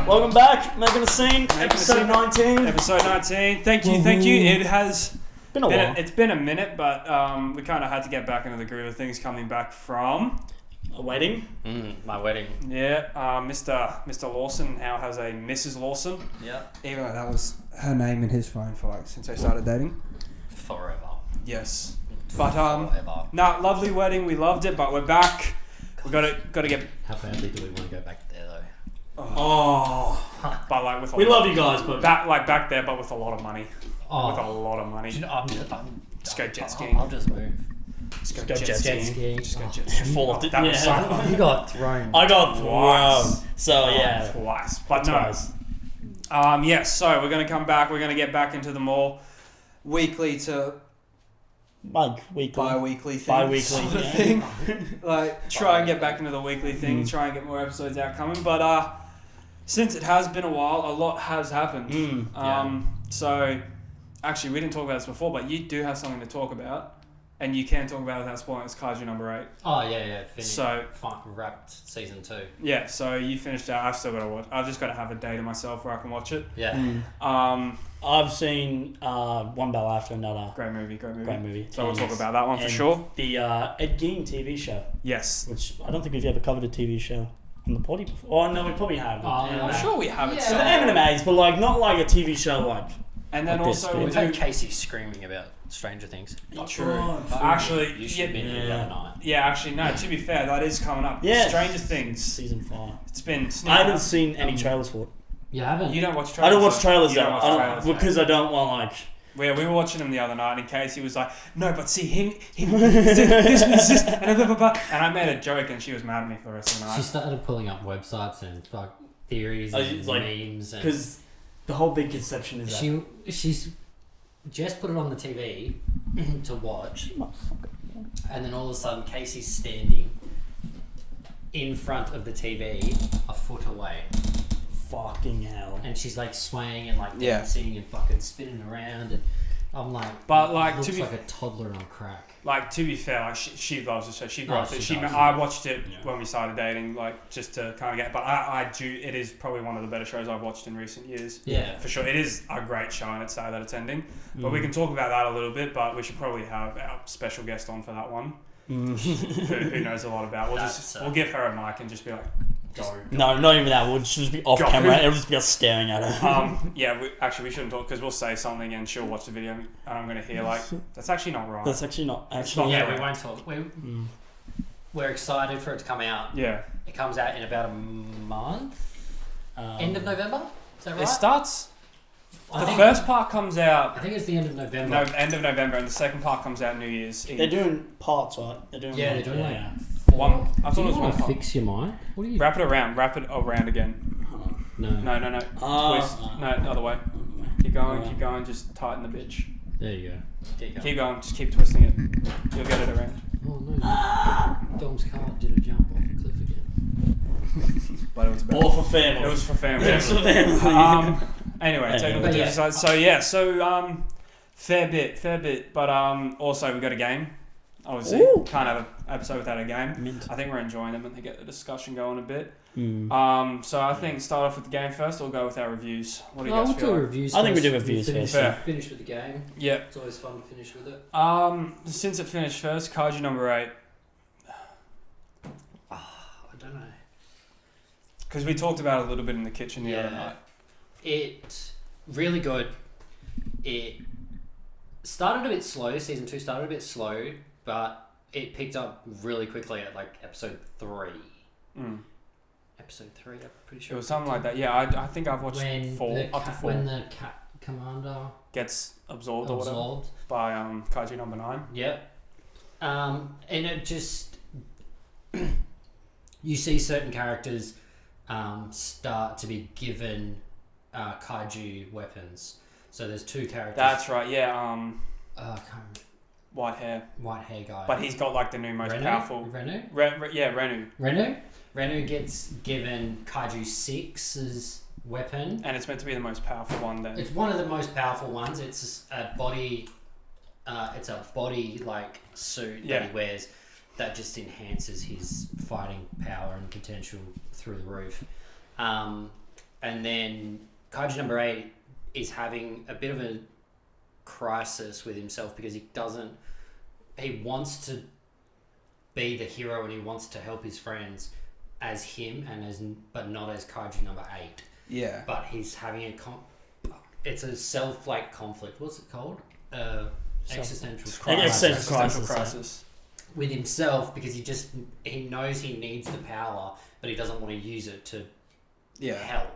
Welcome back, Making a Scene, episode 19. Episode 19. Thank you. It has been a while. It's been a minute, but we kind of had to get back into the groove of things coming back from A wedding? My wedding. Yeah, Mr. Lawson now has a Mrs. Lawson. Yeah. Even though that was her name in his phone for since they started dating. Forever. Yes. But Forever. lovely wedding. We loved it, but we're back. We got to get. How badly do we want to go back there though? But with we love you guys, but back there, but with a lot of money. Oh. With a lot of money. Do you know, Just go jet skiing. I'll just move. Just go jet skiing. Just go jet skiing. Fall off That was so fun. You got thrown. I got Twice. thrown. So yeah, Twice. But twice. no. Yes, so we're going to come back. We're going to get back into the more weekly to bi-weekly thing. Sort of thing. Try and get back into the weekly thing. Try and get more episodes out coming. But since it has been a while, a lot has happened. So, actually, we didn't talk about this before, but you do have something to talk about. And you can talk about it without spoiling. It's Kaiju number 8. Oh, yeah. Finished. So, wrapped season 2. Yeah, so you finished out. I've still got to watch. I've just got to have a day to myself where I can watch it. Yeah. I've seen one bell after another. Great movie. So we'll talk about that one for sure. The Ed Gein TV show. Yes. Which I don't think we've ever covered a TV show on the potty before. Oh no, we probably have. I'm sure we have it. Yeah, the M&A's, but not like a TV show like. And then like also We've had Casey screaming about Stranger Things. True. Actually, you should have been here the other night. Yeah, actually, no. To be fair, that is coming up. Yeah. Stranger Things Season 5. It's been. I haven't seen any trailers for it. You haven't? You don't watch trailers. I don't watch trailers You though. don't watch trailers, because I don't want We were watching them the other night, and Casey was like, "No, but see him this, and blah, blah, blah." And I made a joke, and she was mad at me for the rest of the night. She started pulling up websites and theories and memes. Because the whole big conception is that She's just put it on the TV to watch, and then all of a sudden Casey's standing in front of the TV a foot away. fucking hell. And she's swaying and dancing and fucking spinning around, and I'm like, but looks to be like a toddler on crack. To be fair, she loves the show. She grew up. She does. I watched it when we started dating, just to kind of get. But I do. It is probably one of the better shows I've watched in recent years. Yeah, for sure. It is a great show, and it's sad that it's ending. But we can talk about that a little bit. But we should probably have our special guest on for that one, who knows a lot about. We'll give her a mic and just be like, go. No, not even that. We'll just be off camera. It'll just be us staring at her. We shouldn't talk because we'll say something and she'll watch the video and I'm going to hear that's actually not right. That's actually not. Yeah, we won't talk. We're excited for it to come out. Yeah. It comes out in about a month. End of November? Is that right? It starts... The first part comes out... I think it's the end of November. End of November, and the second part comes out New Year's Eve. They're doing parts, right? They're doing one. I thought it was one part. Fix your mic? What are you... Wrap it around again. No. No. Twist. No, the other way. Keep going, just tighten the bitch. There you go. Keep going, just keep twisting it. You'll get it around. Oh no. Dom's car did a jump off a cliff again. But it was bad. All for family. It was for family. It was for family. Anyway, technical difficulties. So fair bit. But also we got a game. Obviously, can't have an episode without a game. Mint. I think we're enjoying them and they get the discussion going a bit. So I think start off with the game first, or go with our reviews. What do you guys feel like? Reviews I think we do reviews first. Finish with the game. Yeah. It's always fun to finish with it. Since it finished first, Kaiju number 8. I don't know. Because we talked about it a little bit in the kitchen the other night. It really good. It started a bit slow. Season 2 started a bit slow, but it picked up really quickly at episode 3. Episode 3, I'm pretty sure. It was something like that. Yeah, I think I've watched 4 up to 4. When the commander gets absorbed or whatever by Kaiju number 9. Yep. And it just you see certain characters start to be given kaiju weapons. So there's 2 characters. That's right. Yeah. I can't remember. White hair guy. But he's got the new most powerful. Renu. Renu. Renu gets given Kaiju 6's weapon, and it's meant to be the most powerful one. Then it's one of the most powerful ones. It's a body. It's a body suit that he wears that just enhances his fighting power and potential through the roof. And then Kaiju number 8 is having a bit of a crisis with himself because he wants to be the hero and he wants to help his friends as him but not as Kaiju number 8. Yeah. But he's having it's a self conflict. What's it called? Existential crisis with himself because he knows he needs the power, but he doesn't want to use it to help.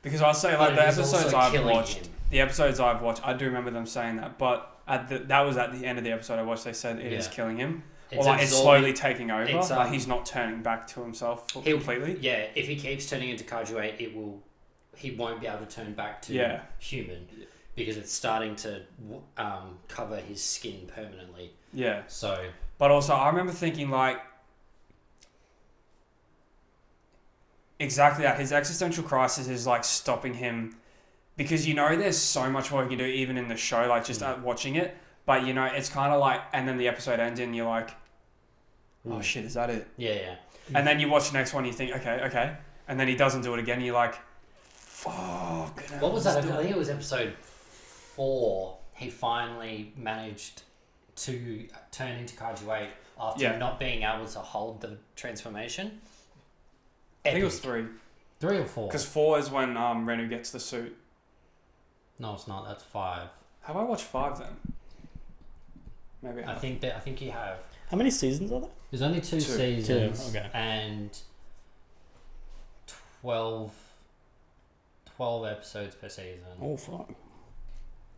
Because I'll say like the episodes I've watched, I do remember them saying that, but that was at the end of the episode I watched. They said it is killing him, it's slowly taking over. Like he's not turning back to himself completely. Yeah, if he keeps turning into Kaiju 8, he won't be able to turn back to human because it's starting to cover his skin permanently. Yeah. So, but also I remember thinking like. Exactly that. His existential crisis is like stopping him because there's so much more he can do even in the show, like just watching it. But it's kind of like, and then the episode ends and you're like, oh shit, is that it? Yeah. And then you watch the next one and you think, okay. And then he doesn't do it again. And you're like, fuck. What was that? I think it was episode 4. He finally managed to turn into Kaiju 8 after not being able to hold the transformation. I think it was 3. 3 or 4? Because 4 is when Renu gets the suit. No, it's not. That's 5. Have I watched 5 then? Maybe I think you have. How many seasons are there? There's only 2 seasons. 2, okay. And 12 episodes per season. Oh, fuck.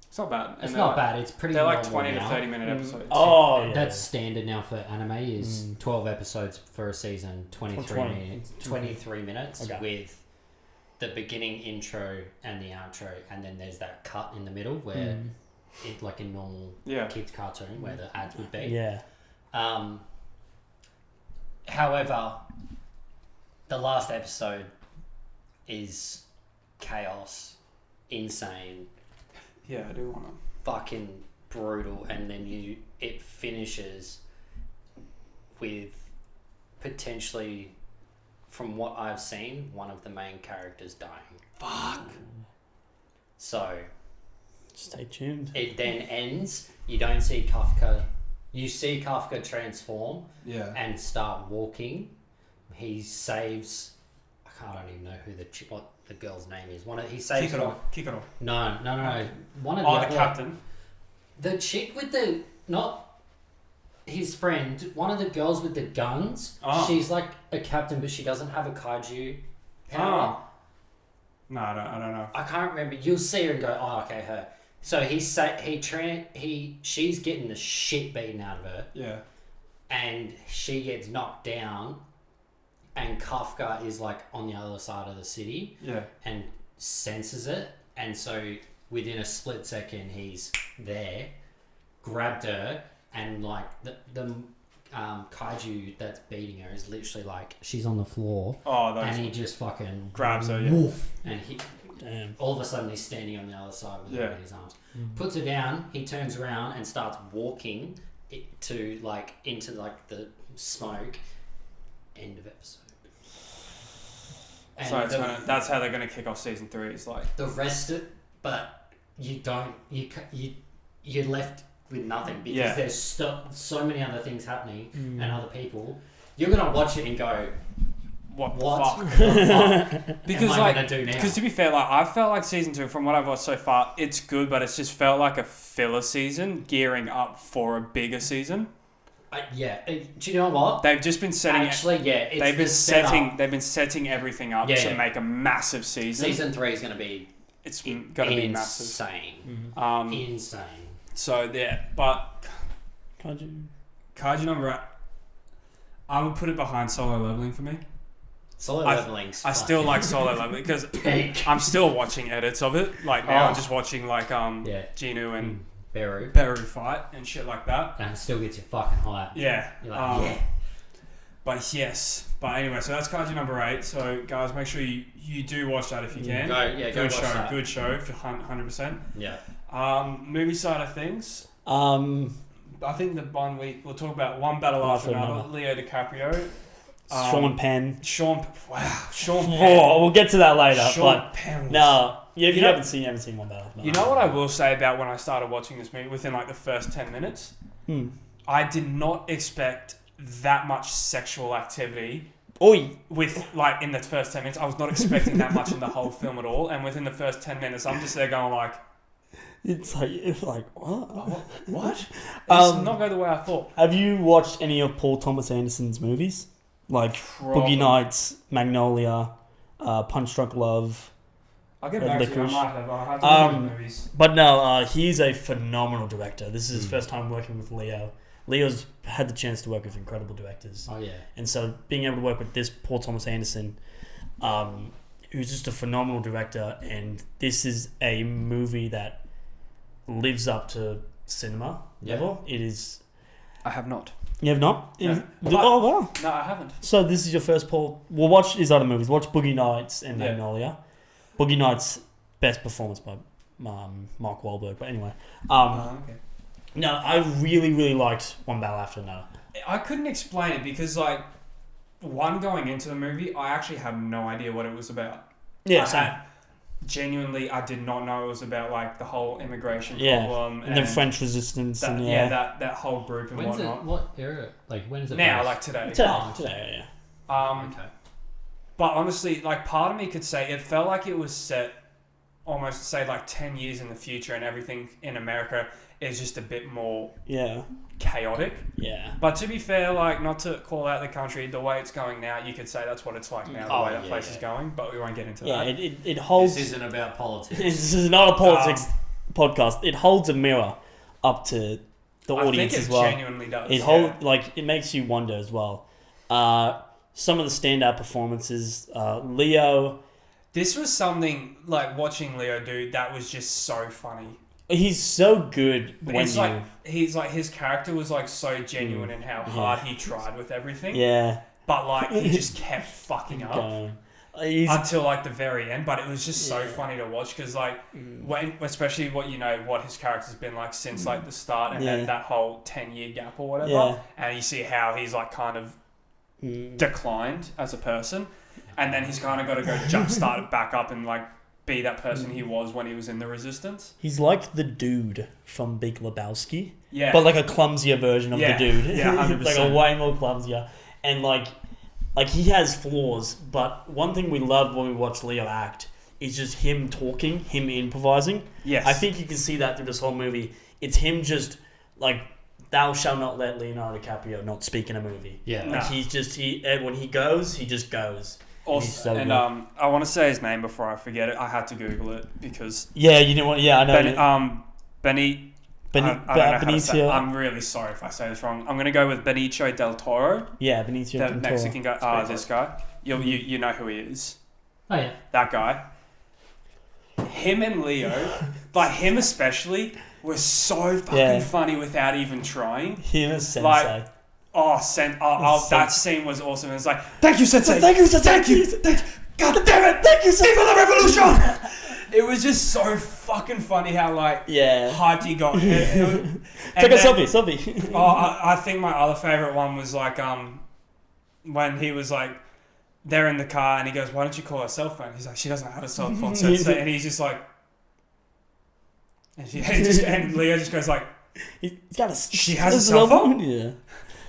It's not bad. It's not bad. It's pretty. They're like 20 now. to 30 minute episodes. Oh, yeah. That's standard now for anime. Is 12 episodes for a season, 23 minutes with the beginning intro and the outro, and then there's that cut in the middle where it like a normal kids cartoon where the ads would be. Yeah. However, the last episode is chaos, insane. Yeah, I do want to. Fucking brutal, and then it finishes with potentially, from what I've seen, one of the main characters dying. Fuck. So, stay tuned. It then ends. You don't see Kafka. You see Kafka transform. Yeah. And start walking. He saves. I don't even know who what the girl's name is. He saves. Kikoro. No. One of the captain. The chick with not his friend. One of the girls with the guns. Oh. She's like a captain, but she doesn't have a kaiju power. Oh. No, I don't know. I can't remember. You'll see her and go, oh, okay, her. So she's getting the shit beaten out of her. Yeah. And she gets knocked down. And Kafka is like on the other side of the city. Yeah. And senses it. And so within a split second, he's there, grabbed her, and like the kaiju that's beating her is literally like, she's on the floor. Oh, and he just fucking grabs her, woof, and damn. All of a sudden he's standing on the other side with her in his arms. Puts her down, he turns around and starts walking into the smoke. End of episode. And so that's how they're going to kick off season 3. It's like the rest of, but you're left with nothing because there's so many other things happening and other people. You're gonna watch it and go, what the fuck? Because am I gonna do now? Because to be fair, like I felt like season 2 from what I've watched so far, it's good, but it's just felt like a filler season gearing up for a bigger season. Do you know what? They've just been setting. Actually, it's they've been setting everything up to make a massive season. Season 3 is going to be. It's going to be massive. Insane. Insane. So but Kaiju number 8, I would put it behind Solo Leveling for me. Solo Leveling's I still like Solo Leveling because I'm still watching edits of it. Like now, I'm just watching like Ginu and Beru fight and shit like that. And it still gets you fucking hyped. Yeah. You're like, But anyway, so that's Kaiju number 8. So guys, make sure you do watch that if you can. Go watch that. Good show for 100%. Yeah. Movie side of things. I think the one we'll talk about one battle after another. Leo DiCaprio. Sean Penn. Sean Penn. Oh, we'll get to that later. Sean Penn. No, you haven't seen One Bell. You know what I will say about when I started watching this movie? Within like the first 10 minutes, I did not expect that much sexual activity. With like in the first 10 minutes, I was not expecting that much in the whole film at all. And within the first 10 minutes, I'm just there going like, it's like what? What? It does not go the way I thought. Have you watched any of Paul Thomas Anderson's movies? Like Boogie Nights, Magnolia, Punch Drunk Love. I'll get back to you. I have to look at the movies. But no, he's a phenomenal director. This is his first time working with Leo. Leo's had the chance to work with incredible directors. Oh, yeah. And so being able to work with this Paul Thomas Anderson, who's just a phenomenal director, and this is a movie that lives up to cinema level. It is... I have not. You have not? No. Oh, wow. No, I haven't. So this is your first Paul... Well, watch his other movies. Watch Boogie Nights and Magnolia. Boogie Nights, best performance by Mark Wahlberg. But anyway. Okay. No, I really, really liked One Battle After Another. I couldn't explain it because, like, going into the movie, I actually had no idea what it was about. Yeah, genuinely, I did not know it was about, like, the whole immigration problem. And the French resistance. That whole group and whatnot. What era? Like, when is it? Now, like today. Today, yeah. Okay. But honestly, like, part of me could say it felt like it was set almost, say, like 10 years in the future, and everything in America is just a bit more chaotic. Yeah. But to be fair, like, not to call out the country, the way it's going now, you could say that's what it's like now, the way that place is going, but we won't get into that. Yeah, it holds... This isn't about politics. This is not a politics podcast. It holds a mirror up to the audience as well. I think it genuinely does. It makes you wonder as well. Some of the standout performances, Leo... This was something, like, watching Leo do, that was just so funny. He's so good his character was, like, so genuine in how hard he tried with everything. Yeah. But, like, he just kept fucking up until, like, the very end. But it was just so funny to watch because, like, especially what his character's been like since, like, the start and then that whole 10-year gap or whatever. Yeah. And you see how he's, like, kind of declined as a person. And then he's kind of got to go jumpstart it back up and, like, be that person he was when he was in the Resistance. He's like the dude from Big Lebowski. Yeah. But, like, a clumsier version of the dude. Yeah, 100%. Like, a way more clumsier. And, like, he has flaws. But one thing we love when we watch Leo act is just him talking, him improvising. Yes. I think you can see that through this whole movie. It's him just, like... Thou shalt not let Leonardo DiCaprio not speak in a movie. Yeah. Like, he's just... when he goes, he just goes. Also, I want to say his name before I forget it. I had to Google it because... Yeah, you know what? Yeah, I know. Benicio. I'm really sorry if I say this wrong. I'm going to go with Benicio del Toro. Yeah, Benicio del Toro. The Mexican guy. This guy. You know who he is. Oh, yeah. That guy. Him and Leo, like him especially, was so fucking funny without even trying. Him as Sensei. Like, that scene was awesome. It was like, thank you, Sensei. Thank you, Sensei. Thank you. God damn it. Thank you, Sensei. For the revolution. It was just so fucking funny how, like, hyped he got. Take a selfie. I think my other favourite one was, like, when he was, like, they're in the car and he goes, why don't you call her cell phone? He's like, she doesn't have a cell phone, Sensei. And he's just like... And Leo just goes like... She has a cell phone? Yeah.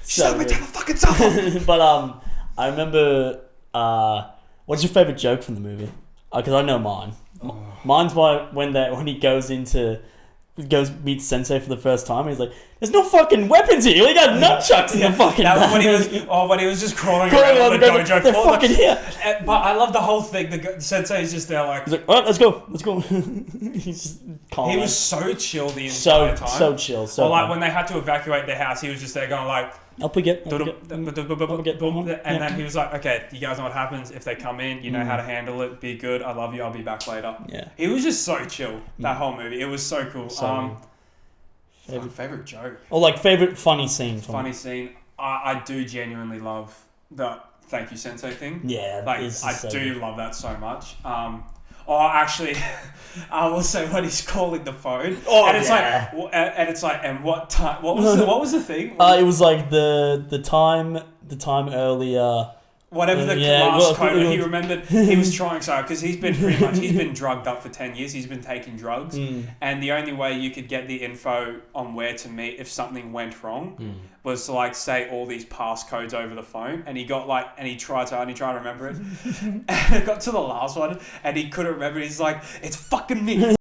She doesn't have a fucking cell phone! But, I remember... what's your favourite joke from the movie? Because I know mine. Mine's when he goes meets Sensei for the first time. He's like, "There's no fucking weapons here. We got nunchucks in the fucking." When he was just crawling around the dojo. They're fucking here. But I love the whole thing. The Sensei is just there, like, he's like, "All right, let's go." He's just calm. He was so chill the entire time. So chill. Or like when they had to evacuate their house, he was just there going like. And then he was like, okay, you guys know what happens if they come in, you know how to handle it, be good, I love you, I'll be back later. Yeah. He was just so chill, that whole movie. It was so cool. Favorite joke. Or like favorite funny scene. Scene. I do genuinely love the thank you Sensei thing. Yeah. Like, I do love that so much. Actually, I will say when he's calling the phone, and what time? What was the thing? It was like the time earlier whatever the last code he remembered, he was trying so because he's been drugged up for 10 years. He's been taking drugs, and the only way you could get the info on where to meet if something went wrong was to like say all these passcodes over the phone. And he got like, and he tried to remember it, and it got to the last one, and he couldn't remember it. He's like, it's fucking me.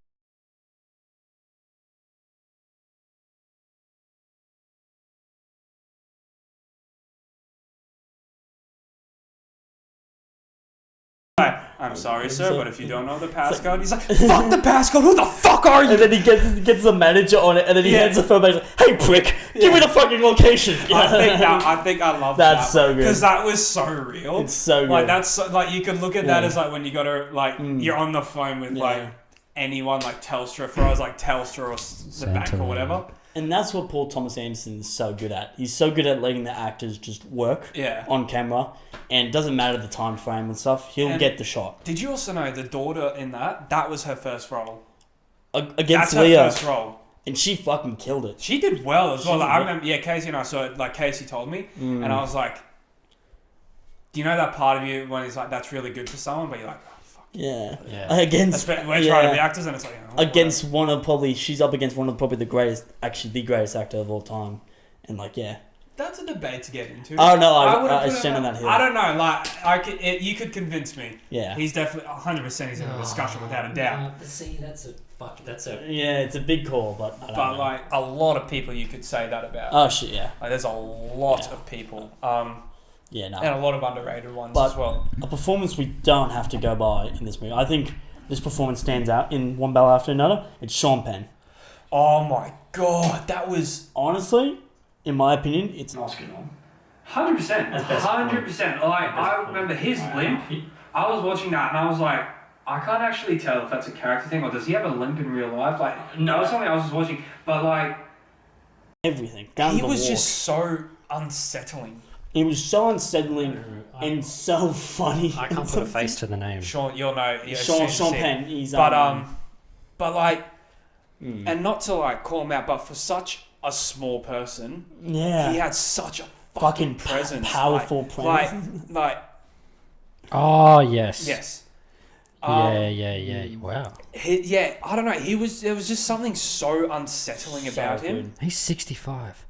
I'm sorry, sir, but if you don't know the passcode, he's like, fuck the passcode, who the fuck are you? And then he gets the manager on it, and then he hands the phone back, he's like, hey prick, give me the fucking location. I think I love that. That's so good. Because that was so real. It's so good. Like, that's so, like, you could look at that as like when you gotta, like, you're on the phone with like anyone, like Telstra, for us, like Telstra or the bank or whatever. And that's what Paul Thomas Anderson is so good at. He's so good at letting the actors just work on camera. And it doesn't matter the time frame and stuff. He'll get the shot. Did you also know the daughter in that was her first role? Against That's Leah. her first role. And she fucking killed it. She did well as well. Like, I remember, Casey and I saw it, like Casey told me. And I was like, do you know that part of you when it's like, that's really good for someone? But you're like, Yeah. Against we're trying to be actors, and it's like against one of she's up against one of probably the greatest actor of all time, and like that's a debate to get into. Oh no, I stand on that hill. I don't know, like you could convince me. Yeah, he's definitely 100%. He's in a discussion without a doubt. See, that's a it's a big call, but I don't know. Like a lot of people you could say that about. Oh shit, yeah. Like, there's a lot of people. And a lot of underrated ones as well. A performance we don't have to go by in this movie. I think this performance stands out in One Battle After Another. It's Sean Penn. Oh my god, that was honestly, in my opinion, it's an Oscar nom. 100%. 100%. Like I remember his limp. I was watching that and I was like, I can't actually tell if that's a character thing or does he have a limp in real life? Like no, it was something I was watching, but like everything. He was just so unsettling. It was so unsettling and so funny. I can't put a face to the name. Sean, you'll know. Yeah, Sean Penn. He's but like, and not to like call him out, but for such a small person, he had such a fucking presence, powerful presence. Like. Oh yes. Yes. Yeah. Wow. I don't know. There was just something so unsettling about him. He's 65.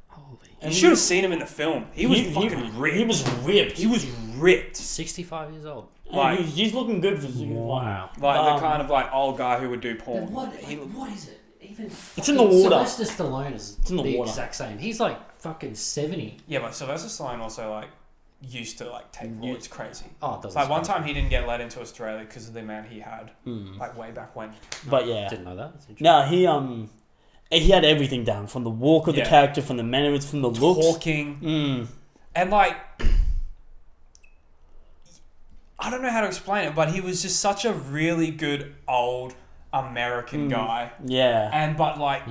You should have seen him in the film. He was fucking ripped. He was ripped. He was ripped. 65 years old. Like he's looking good for wow. Like the kind of like old guy who would do porn. What is it? Even it's in the water. Sylvester Stallone is the exact same. He's like fucking 70. Yeah, but Sylvester Stallone also like used to like take roids crazy. Oh, it doesn't. Like one time he didn't get let into Australia because of the amount he had. Like way back when. But yeah, didn't know that. No, he had everything down from the walk of the character, from the mannerisms, from the looks, talking, and like I don't know how to explain it, but he was just such a really good old American guy. Yeah, but like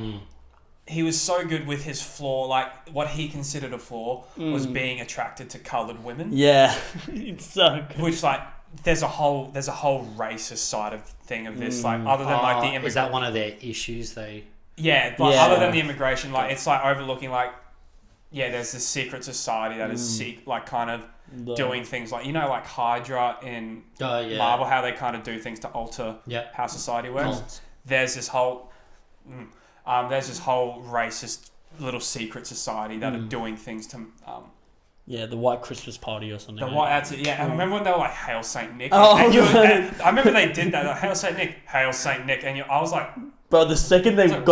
he was so good with his flaw, like what he considered a flaw was being attracted to coloured women. Yeah, it's so good. Which like there's a whole racist side of thing of this, like other than like the immigrant. Is that one of their issues they? Yeah, but other than the immigration, like it's like overlooking like, there's this secret society that is like kind of doing things like, like Hydra in Marvel, how they kind of do things to alter how society works. There's this whole racist little secret society that are doing things to the White Christmas Party or something. That's it. Yeah, and remember when they were like Hail Saint Nick? Oh, I remember they did that. Like, Hail Saint Nick, and I was like. But the second they went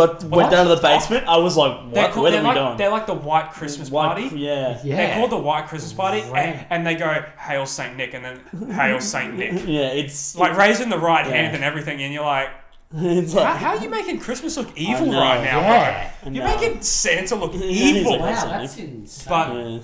down to the basement, I was like, what? Where are we going? They're like the White Christmas Party. Yeah. They're called the White Christmas Party, and they go, Hail Saint Nick, and then Hail Saint Nick. Yeah, it's... like raising the right hand and everything, and you're like... It's like how are you making Christmas look evil right now, bro? You're making Santa look evil. Wow, that's insane.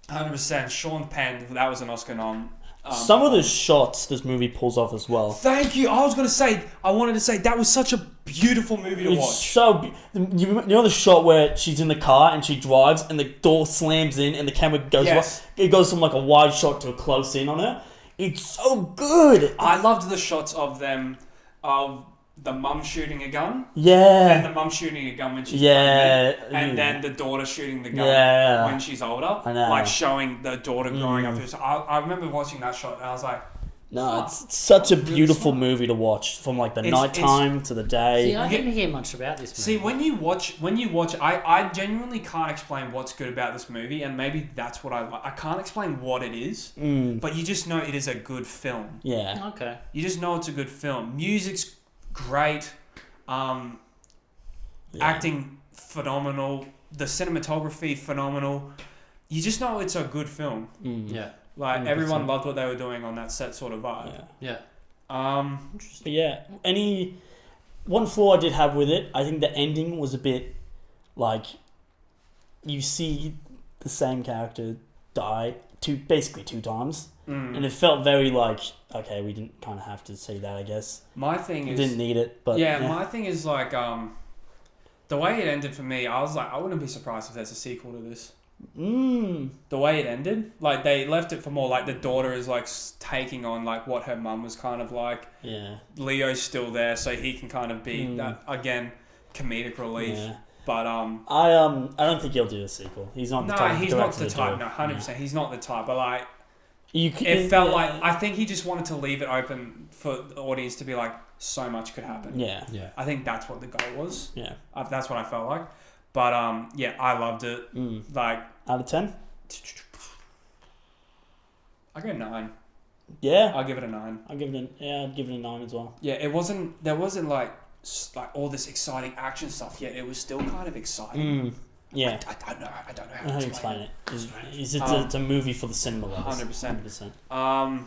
But 100%, Sean Penn, that was an Oscar nom. Some of the shots this movie pulls off as well. Thank you. I wanted to say that was such a beautiful movie to watch. So you know the shot where she's in the car and she drives and the door slams in and the camera goes. It goes from like a wide shot to a close in on her. It's so good. I loved the shots of them, of the mum shooting a gun. Yeah. And the mum shooting a gun when she's pregnant. And then the daughter shooting the gun when she's older. I know. Like showing the daughter growing up. I remember watching that shot and I was like, no, it's such a beautiful movie to watch from like the nighttime to the day. See, I didn't hear much about this movie. See, when you watch, I genuinely can't explain what's good about this movie, and maybe that's what I like. I can't explain what it is, but you just know it is a good film. Yeah. Okay. You just know it's a good film. Music's great. Acting phenomenal. The cinematography phenomenal. You just know it's a good film. Yeah. Like 100%. Everyone loved what they were doing on that set, sort of vibe. Yeah. Interesting. Yeah. One flaw I did have with it, I think the ending was a bit like you see the same character die basically two times, and it felt very like, okay, we didn't kind of have to see that, I guess. My thing is, didn't need it, but my thing is like the way it ended for me, I was like, I wouldn't be surprised if there's a sequel to this. The way it ended, like they left it for more like the daughter is like taking on like what her mum was kind of like. Yeah. Leo's still there, so he can kind of be that again comedic relief. Yeah. But I don't think he'll do a sequel. He's not the type. He's not the type. No, 100%. He's not the type. But like, it felt like I think he just wanted to leave it open for the audience to be like, so much could happen. Yeah. I think that's what the goal was. Yeah. That's what I felt like. But I loved it. Like out of 10, I go 9. Yeah, I'll give it a 9. I'd give it a 9 as well. Yeah, there wasn't like all this exciting action stuff yet. It was still kind of exciting. Yeah. I don't know how to explain it. It's a movie for the cinema lovers. 100%.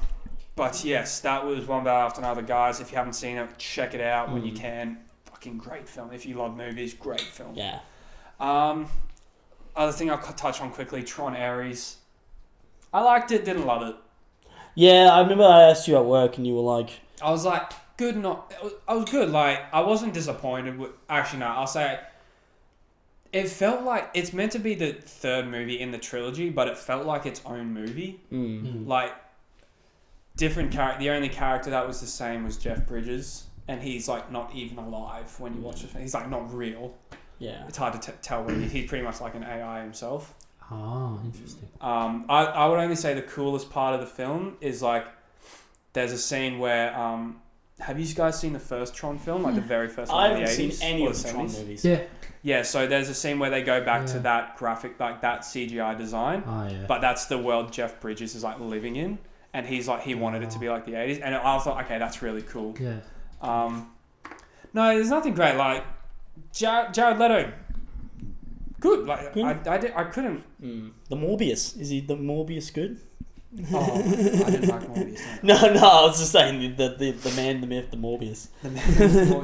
But yes, that was One Battle After Another, guys. If you haven't seen it, check it out when you can. Fucking great film. If you love movies, great film. Yeah. Other thing I'll touch on quickly, Tron Ares. I liked it, didn't love it. Yeah, I remember I asked you at work and you were like... I was like, good, I was good. Like, I wasn't disappointed with... Actually, no, I'll say... It felt like... It's meant to be the third movie in the trilogy, but it felt like its own movie. Like, different character... The only character that was the same was Jeff Bridges. And he's, like, not even alive when you watch it. He's, like, not real. Yeah. It's hard to tell when he's pretty much like an AI himself. Oh, interesting. I would only say the coolest part of the film is like there's a scene where have you guys seen the first Tron film, like the very first one? I haven't seen any of the Tron movies. Yeah, so there's a scene where they go back to that graphic, like that CGI design. But that's the world Jeff Bridges is like living in, and he's like he wanted it to be like the 80s, and I thought, okay, that's really cool. No, there's nothing great like Jared Leto. Good. Like I couldn't. The Morbius, is he the Morbius good? Oh, I didn't like Morbius. No, I was just saying the man, the myth, the Morbius.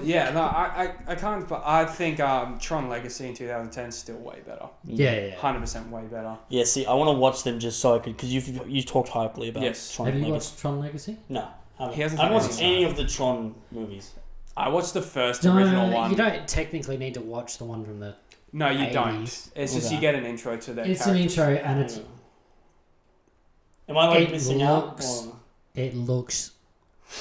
Yeah, no, I can't. But I think Tron Legacy in 2010 is still way better. Yeah. 100% way better. Yeah, see, I want to watch them just so I could, because you talked hypely about Tron Legacy. Have you watched Tron Legacy? No. I haven't watched any of the Tron movies. I watched the first original one. You don't technically need to watch the one from the... No, you 80s. don't. It's just you get an intro to their It's characters. an intro and it's... Am I like missing out? It looks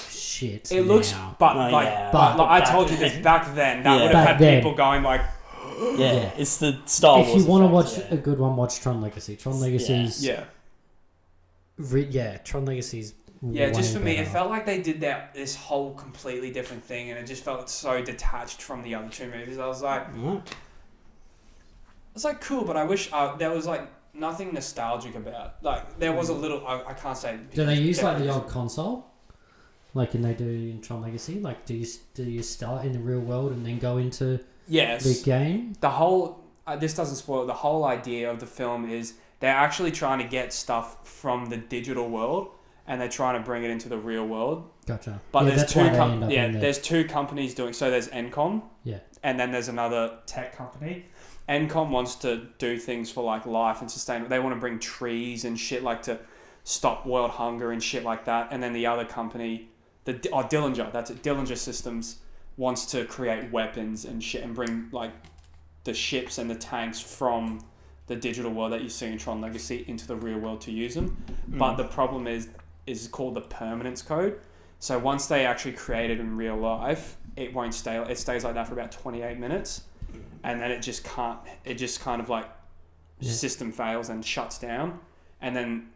shit. It looks... But I told you this back then. That would have had people going like... Yeah, it's the Star Wars. If you want to watch a good one, watch Tron Legacy. Tron Legacy's... Tron Legacy's... Yeah, just for me, it felt like they did this whole completely different thing, and it just felt so detached from the other two movies. I was like, it's like cool, but I wish there was like nothing nostalgic about. Like there was a little. I can't say. Do they use like the old console, like they do in Tron Legacy? Like, do you start in the real world and then go into the game? The whole this doesn't spoil it. The whole idea of the film is they're actually trying to get stuff from the digital world. And they're trying to bring it into the real world. Gotcha. But there's two companies doing. So there's Encom. Yeah. And then there's another tech company. Encom wants to do things for like life and sustainability. They want to bring trees and shit like to stop world hunger and shit like that. And then the other company, Dillinger. That's it. Dillinger Systems wants to create weapons and shit and bring like the ships and the tanks from the digital world that you see in Tron Legacy into the real world to use them. But the problem is called the permanence code. So once they actually create it in real life, it won't stay. It stays like that for about 28 minutes, and then it just can't. It just kind of like system fails and shuts down, and then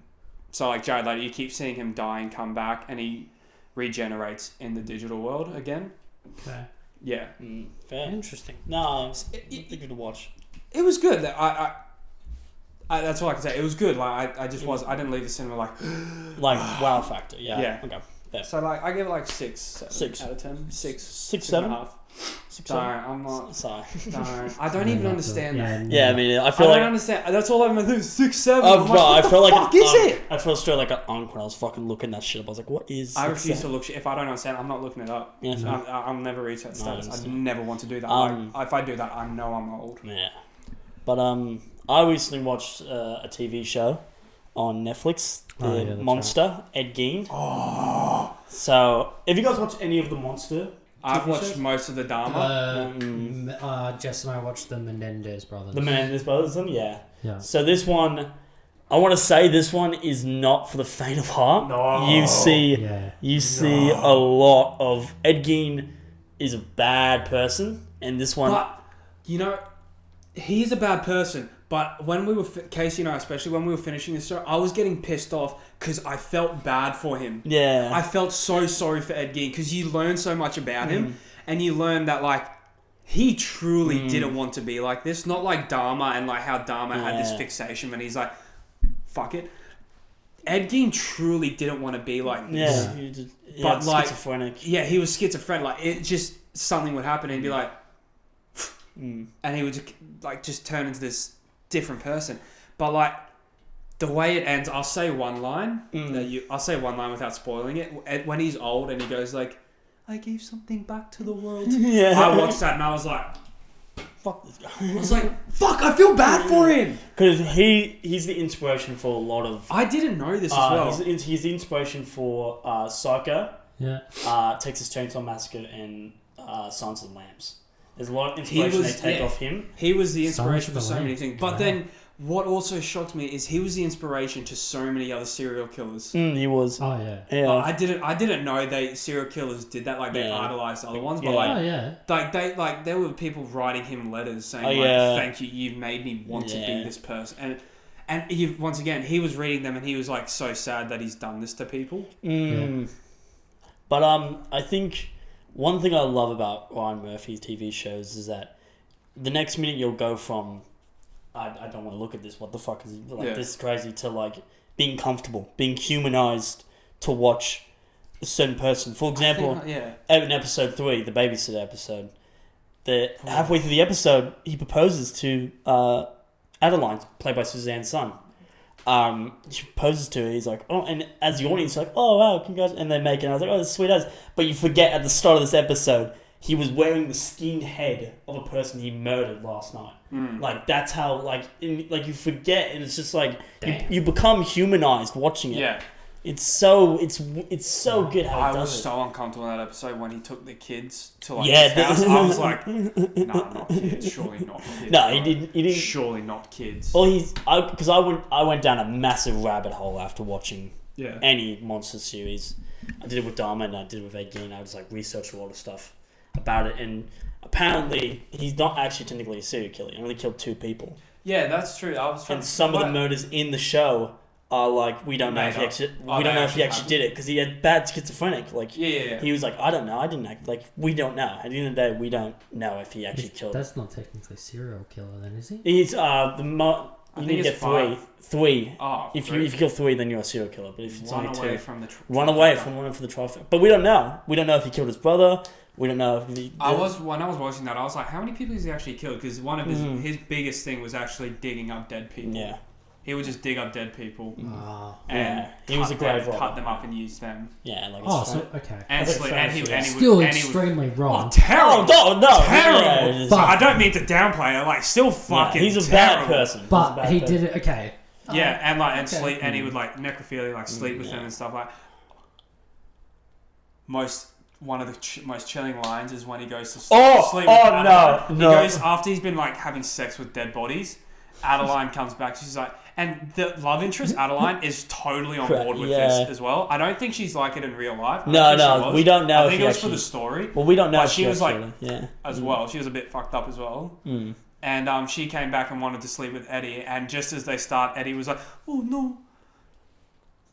so like Jared Leto, you keep seeing him die and come back, and he regenerates in the digital world again. Okay. Yeah. Fair. Interesting. No, it's good to watch. It was good. I that's all I can say. It was good. Like I didn't leave the cinema like wow factor. Yeah. Yeah. Okay. Fair. So like I give it like 6 out of 10. 6, 7 and a half. 6, Don't. 7. I'm not. Sorry. Don't. I don't even understand that. Yeah, I mean, I I feel don't like understand. That's all I'm gonna do. 6, 7. I felt like fuck is it? I felt straight like an unk when I was fucking looking that shit up. I was like, what is? I refuse to look shit. If I don't understand, I'm not looking it up. Yeah, I'll never reach that status. I understand. never want to do that. Like, if I do that, I know I'm old. Yeah. But I recently watched a TV show on Netflix, The Monster, Ed Gein. Oh. So, have you guys watched any of the Monster? I've TV watched shows? most of the Dharma. Jess and I watched the Menendez brothers. The Menendez Brothers, yeah. Yeah. So this one, I want to say this one is not for the faint of heart. No. You see a lot of Ed Gein is a bad person, and this one. But you know, he's a bad person. But when we were Casey and I, especially when we were finishing this show, I was getting pissed off because I felt bad for him. Yeah. I felt so sorry for Ed Gein because you learn so much about him, and you learn that like he truly didn't want to be like this. Not like Dharma and like how Dharma had this fixation and he's like, fuck it. Ed Gein truly didn't want to be like this. Yeah. But like, schizophrenic. Yeah, he was schizophrenic. Like it just something would happen and he'd be like, and he would just turn into this different person. But like the way it ends, I'll say one line. I'll say one line without spoiling it. When he's old and he goes like, "I gave something back to the world." Yeah. I watched that and I was like, Fuck this guy. I was like, fuck, I feel bad for him. Because he's the inspiration for a lot of. I didn't know this as well. He's the inspiration for Psycho, Texas Chainsaw Massacre, and Silence of the Lambs. There's a lot of inspiration they take off him. He was the inspiration for so many Lambs. things. But then what also shocked me is he was the inspiration to so many other serial killers. He was. Oh yeah. Yeah. I didn't know serial killers did that. Like they idolized other ones, but like there were people writing him letters saying "Thank you, you've made me want to be this person." And he, once again, he was reading them and he was like so sad that he's done this to people. But I think one thing I love about Ryan Murphy's TV shows is that the next minute you'll go from I don't want to look at this, what the fuck is this is crazy, to like being comfortable, being humanized to watch a certain person. For example, in episode 3, the babysitter episode, halfway through the episode he proposes to Adeline, played by Suzanne's son. She proposes to her, he's like, oh, and as the audience, like, oh wow, congrats, and they make it, and I was like, oh, that's sweet as. But you forget at the start of this episode, he was wearing the skinned head of a person he murdered last night. Like, that's how, you forget, and it's just like, you become humanized watching it. Yeah. It's so good how he does it. I was so uncomfortable in that episode when he took the kids to his house. I was like, nah, not kids. Surely not kids. No, he didn't. Surely not kids. Well, because I went down a massive rabbit hole after watching any monster series. I did it with Dharma and I did it with Ed Gein. I just researched a lot of stuff about it, and apparently he's not actually technically a serial killer. He only killed 2 people. Yeah, that's true. And some of the murders in the show are we don't know if he actually did it because he had bad schizophrenic. He was like, I don't know, I didn't act. We don't know. At the end of the day, we don't know if he actually killed. That's not technically serial killer, then, is he? He's you need to get 3. 3. Oh, if you kill 3, then you're a serial killer. But if it's only 2, run away from one for the trifecta. But we don't know. We don't know if he killed his brother. We don't know if he. When I was watching that, I was like, how many people has he actually killed? Because one of his biggest thing was actually digging up dead people. Yeah. He would just dig up dead people and he was a grave robber. Cut them up and use them. Yeah, okay. And still extremely wrong. Oh, terrible! Oh, no, terrible! Yeah, but I don't mean to downplay it. Still fucking. He's a bad person. But he did it. Okay. Yeah, and sleep, and he would necrophilia, sleep with them and stuff like. One of the most chilling lines is when he goes to sleep. He goes after he's been having sex with dead bodies. Adeline comes back. She's like, And the love interest, Adeline, is totally on board with Yeah. this as well. I don't think she's like it in real life. No, we don't know. I think it was for the story. Well, we don't know. But if she was like, yeah, as well. She was a bit fucked up as well. Mm. And she came back and wanted to sleep with Eddie. And just as they start, Eddie was like, "Oh no,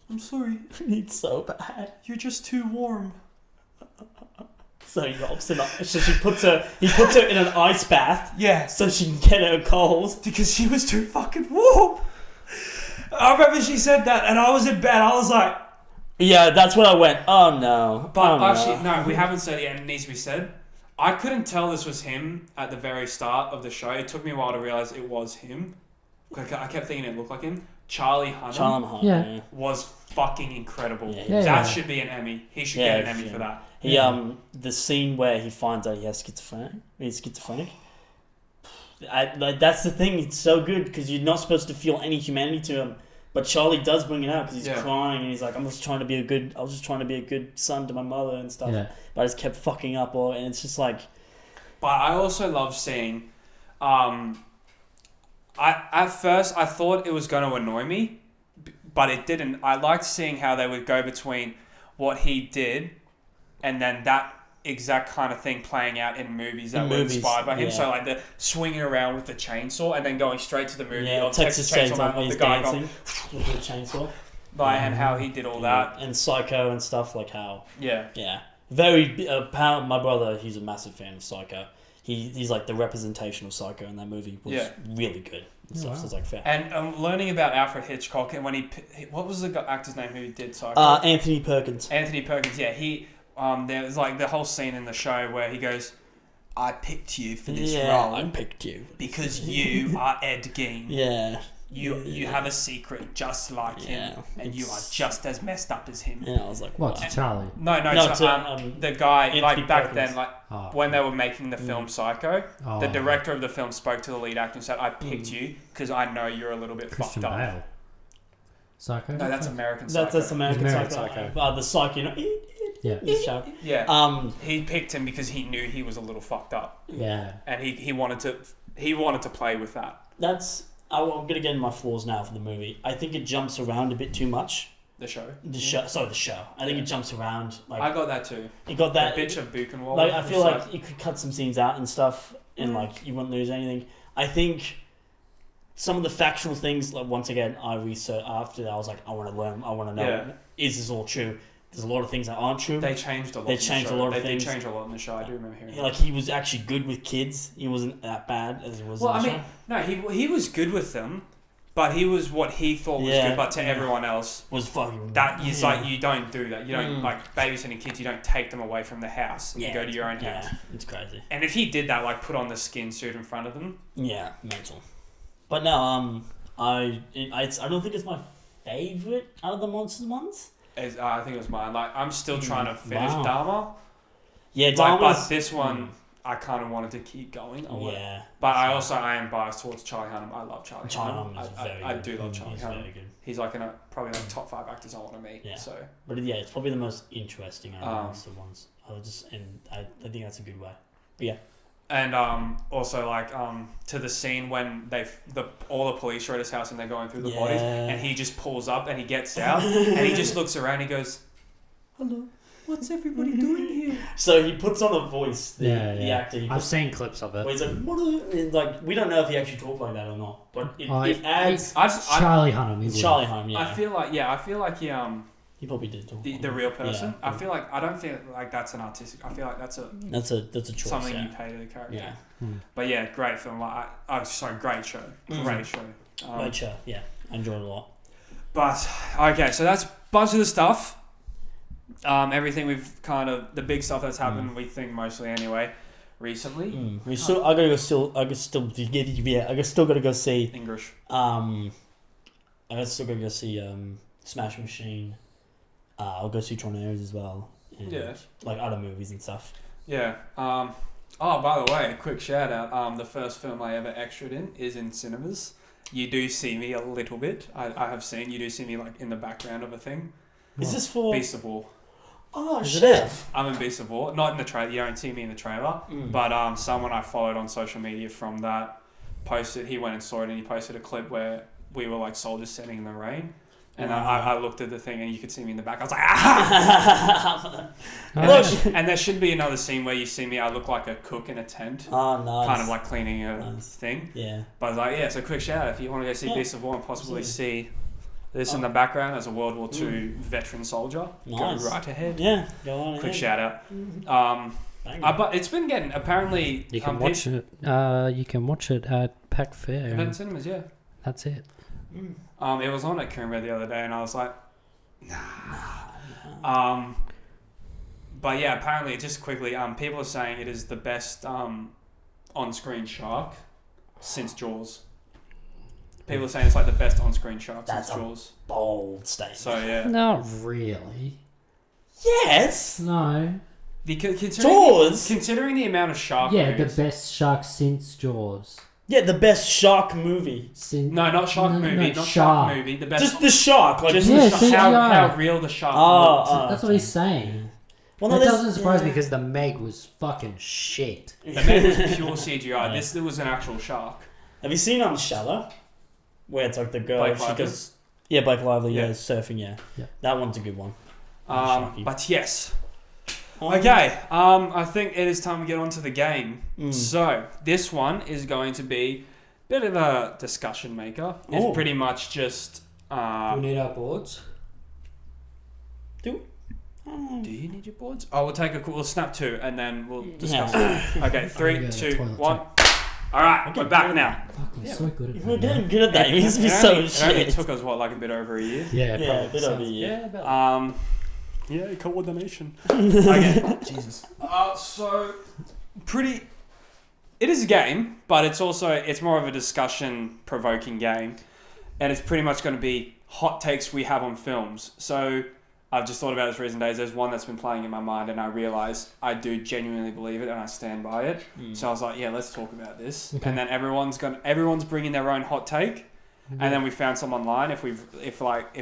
I'm sorry. It's so bad. You're just too warm." So he robs it up. So he puts her in an ice bath. Yeah. So she can get her cold. Because she was too fucking warm. I remember she said that, and I was in bed. I was like, Yeah, that's when I went, oh no. but oh, actually, no, we haven't said it yet, and it needs to be said. I couldn't tell this was him at the very start of the show. It took me a while to realize it was him. I kept thinking it looked like him. Charlie Hunnam Yeah. was fucking incredible. Yeah, That should be an Emmy. He should get an Emmy for that. He the scene where he finds out he has schizophrenic. He's schizophrenic. That's the thing. It's so good because you're not supposed to feel any humanity to him, but Charlie does bring it out because he's crying and he's like, I was just trying to be a good son to my mother and stuff. Yeah. But I just kept fucking up, and it's just like. But I also love seeing. At first I thought it was going to annoy me, but it didn't. I liked seeing how they would go between what he did, and then that exact kind of thing playing out in movies that were inspired by him. Yeah. So like the swinging around with the chainsaw and then going straight to the movie of Texas Chainsaw Man Chainsaw of the he's guy dancing with the chainsaw. and how he did all that. And Psycho and stuff like how. Yeah. Very my brother, he's a massive fan of Psycho. He's like the representation of Psycho in that movie was really good. So it's like fair. And learning about Alfred Hitchcock and when what was the actor's name who did Psycho? Anthony Perkins. Anthony Perkins, yeah. He there's like the whole scene in the show where he goes, "I picked you for this role. I picked you because you are Ed Gein. Yeah. You have a secret just like him, and you are just as messed up as him." Yeah, I was like, what, to Charlie? No, the guy, Anthony like back Perkins. then, like when they were making the film Psycho, the director of the film spoke to the lead actor and said, "I picked you because I know you're a little bit Christian fucked up." Bale. Psycho? No, that's American Psycho. That's American Psycho. The Psycho. Yeah. He picked him because he knew he was a little fucked up. Yeah. And he wanted to play with that. I'm gonna get into my flaws now for the movie. I think it jumps around a bit too much. The show. The show. I think it jumps around. Like I got that too. You got that. The bitch of Buchenwald. Like I feel like you could cut some scenes out and stuff, and like you wouldn't lose anything. I think some of the factual things. Like once again, I researched after that. I was like, I want to learn. I want to know. Is this all true? There's a lot of things that aren't true. They changed a lot. They changed a lot of things. They changed a lot in the show. I do remember hearing. Like he was actually good with kids. He wasn't that bad as he was. Well, in the I mean, show. no, he was good with them, but he was what he thought was good. But to everyone else, was fucking. That is like you don't do that. You don't like babysitting kids. You don't take them away from the house. You go to your own house. It's crazy. And if he did that, like put on the skin suit in front of them. Yeah, mental. But no, I don't think it's my favorite out of the monsters ones. I think it was mine. Like I'm still trying to finish Dharma. Yeah, Dharma. But this one, I kind of wanted to keep going. Yeah. But I am biased towards Charlie Hunnam. I love Charlie Hunnam. I do love Charlie Hunnam. Very good. He's like probably like top 5 actors I want to meet. Yeah. So. But yeah, it's probably the most interesting out of the monster ones. I think that's a good way. But yeah. And also like to the scene when all the police are at his house and they're going through the bodies, and he just pulls up and he gets out and he just looks around and he goes, "Hello, what's everybody doing here?" So he puts on a voice. The actor. I've seen clips of it. Where he's like, like we don't know if he actually talked like that or not, but it adds. Charlie Hunnam. Charlie Hunnam. Yeah. I feel like he probably did talk. The real person. Yeah. I don't feel like that's an artistic. I feel like that's a choice. Something you pay to the character. Yeah. But yeah, great film. Like, great show. Great show. Great show. Yeah, I enjoyed it a lot. But okay, so that's a bunch of the stuff. Everything we've the big stuff that's happened. We think mostly anyway. Recently. I still gotta go see English. I still gotta go see Smash Machine. I'll go see Tron Ares as well. And, like other movies and stuff. Yeah. Oh, by the way, a quick shout out. The first film I ever extraed in is in cinemas. You do see me a little bit. I have seen. You do see me like in the background of a thing. Is this for Beast of War? Oh shit! I'm in Beast of War. Not in the trailer. You don't see me in the trailer. But someone I followed on social media from that posted. He went and saw it and he posted a clip where we were like soldiers standing in the rain. And I looked at the thing and you could see me in the back. I was like, ah! And there should be another scene where you see me. I look like a cook in a tent. Oh, nice. Kind of like cleaning a thing. Yeah. But I was like, yeah, so quick shout out. If you want to go see Beast of War and possibly see this in the background as a World War II veteran soldier, go right ahead. Yeah, go on ahead. Quick shout out. But it's been getting, apparently... You can watch it. You can watch it at Pack Fair. Event cinemas, yeah. That's it. It was on at Coombe the other day, and I was like, nah. But yeah, apparently, just quickly, people are saying it is the best on-screen shark since Jaws. People are saying it's like the best on-screen shark since Jaws. Bold statement. So yeah. Not really. Yes. No. Considering the amount of shark movies, the best shark since Jaws. Yeah, the best shark movie. No, not shark movie. Not shark movie. The best. Just the shark. Like how real the shark looked. That's what he's saying. Well, that doesn't surprise me because the Meg was fucking shit. The Meg was pure CGI. This was an actual shark. Have you seen Shallow? Where it's like the girl. Blake Lively? Blake Lively. Yeah, surfing. Yeah, that one's a good one. But yes. Okay, I think it is time to get on to the game. So, this one is going to be a bit of a discussion maker. It's pretty much just... we need our boards. Do you need your boards? Oh, we'll snap two and then we'll discuss it. Okay, 3, 2, 1. Alright, we're back now. Fuck, we're so good at that. We're getting good at that. It used to be so shit. It took us, like a bit over a year? Yeah, a bit over a year. Yeah, coordination. Okay. Jesus. So, it is a game, but it's more of a discussion-provoking game. And it's pretty much going to be hot takes we have on films. So, I've just thought about this recent days. There's one that's been playing in my mind, and I realised I do genuinely believe it, and I stand by it. So I was like, yeah, let's talk about this. Okay. And then everyone's bringing their own hot take. And then we found some online. If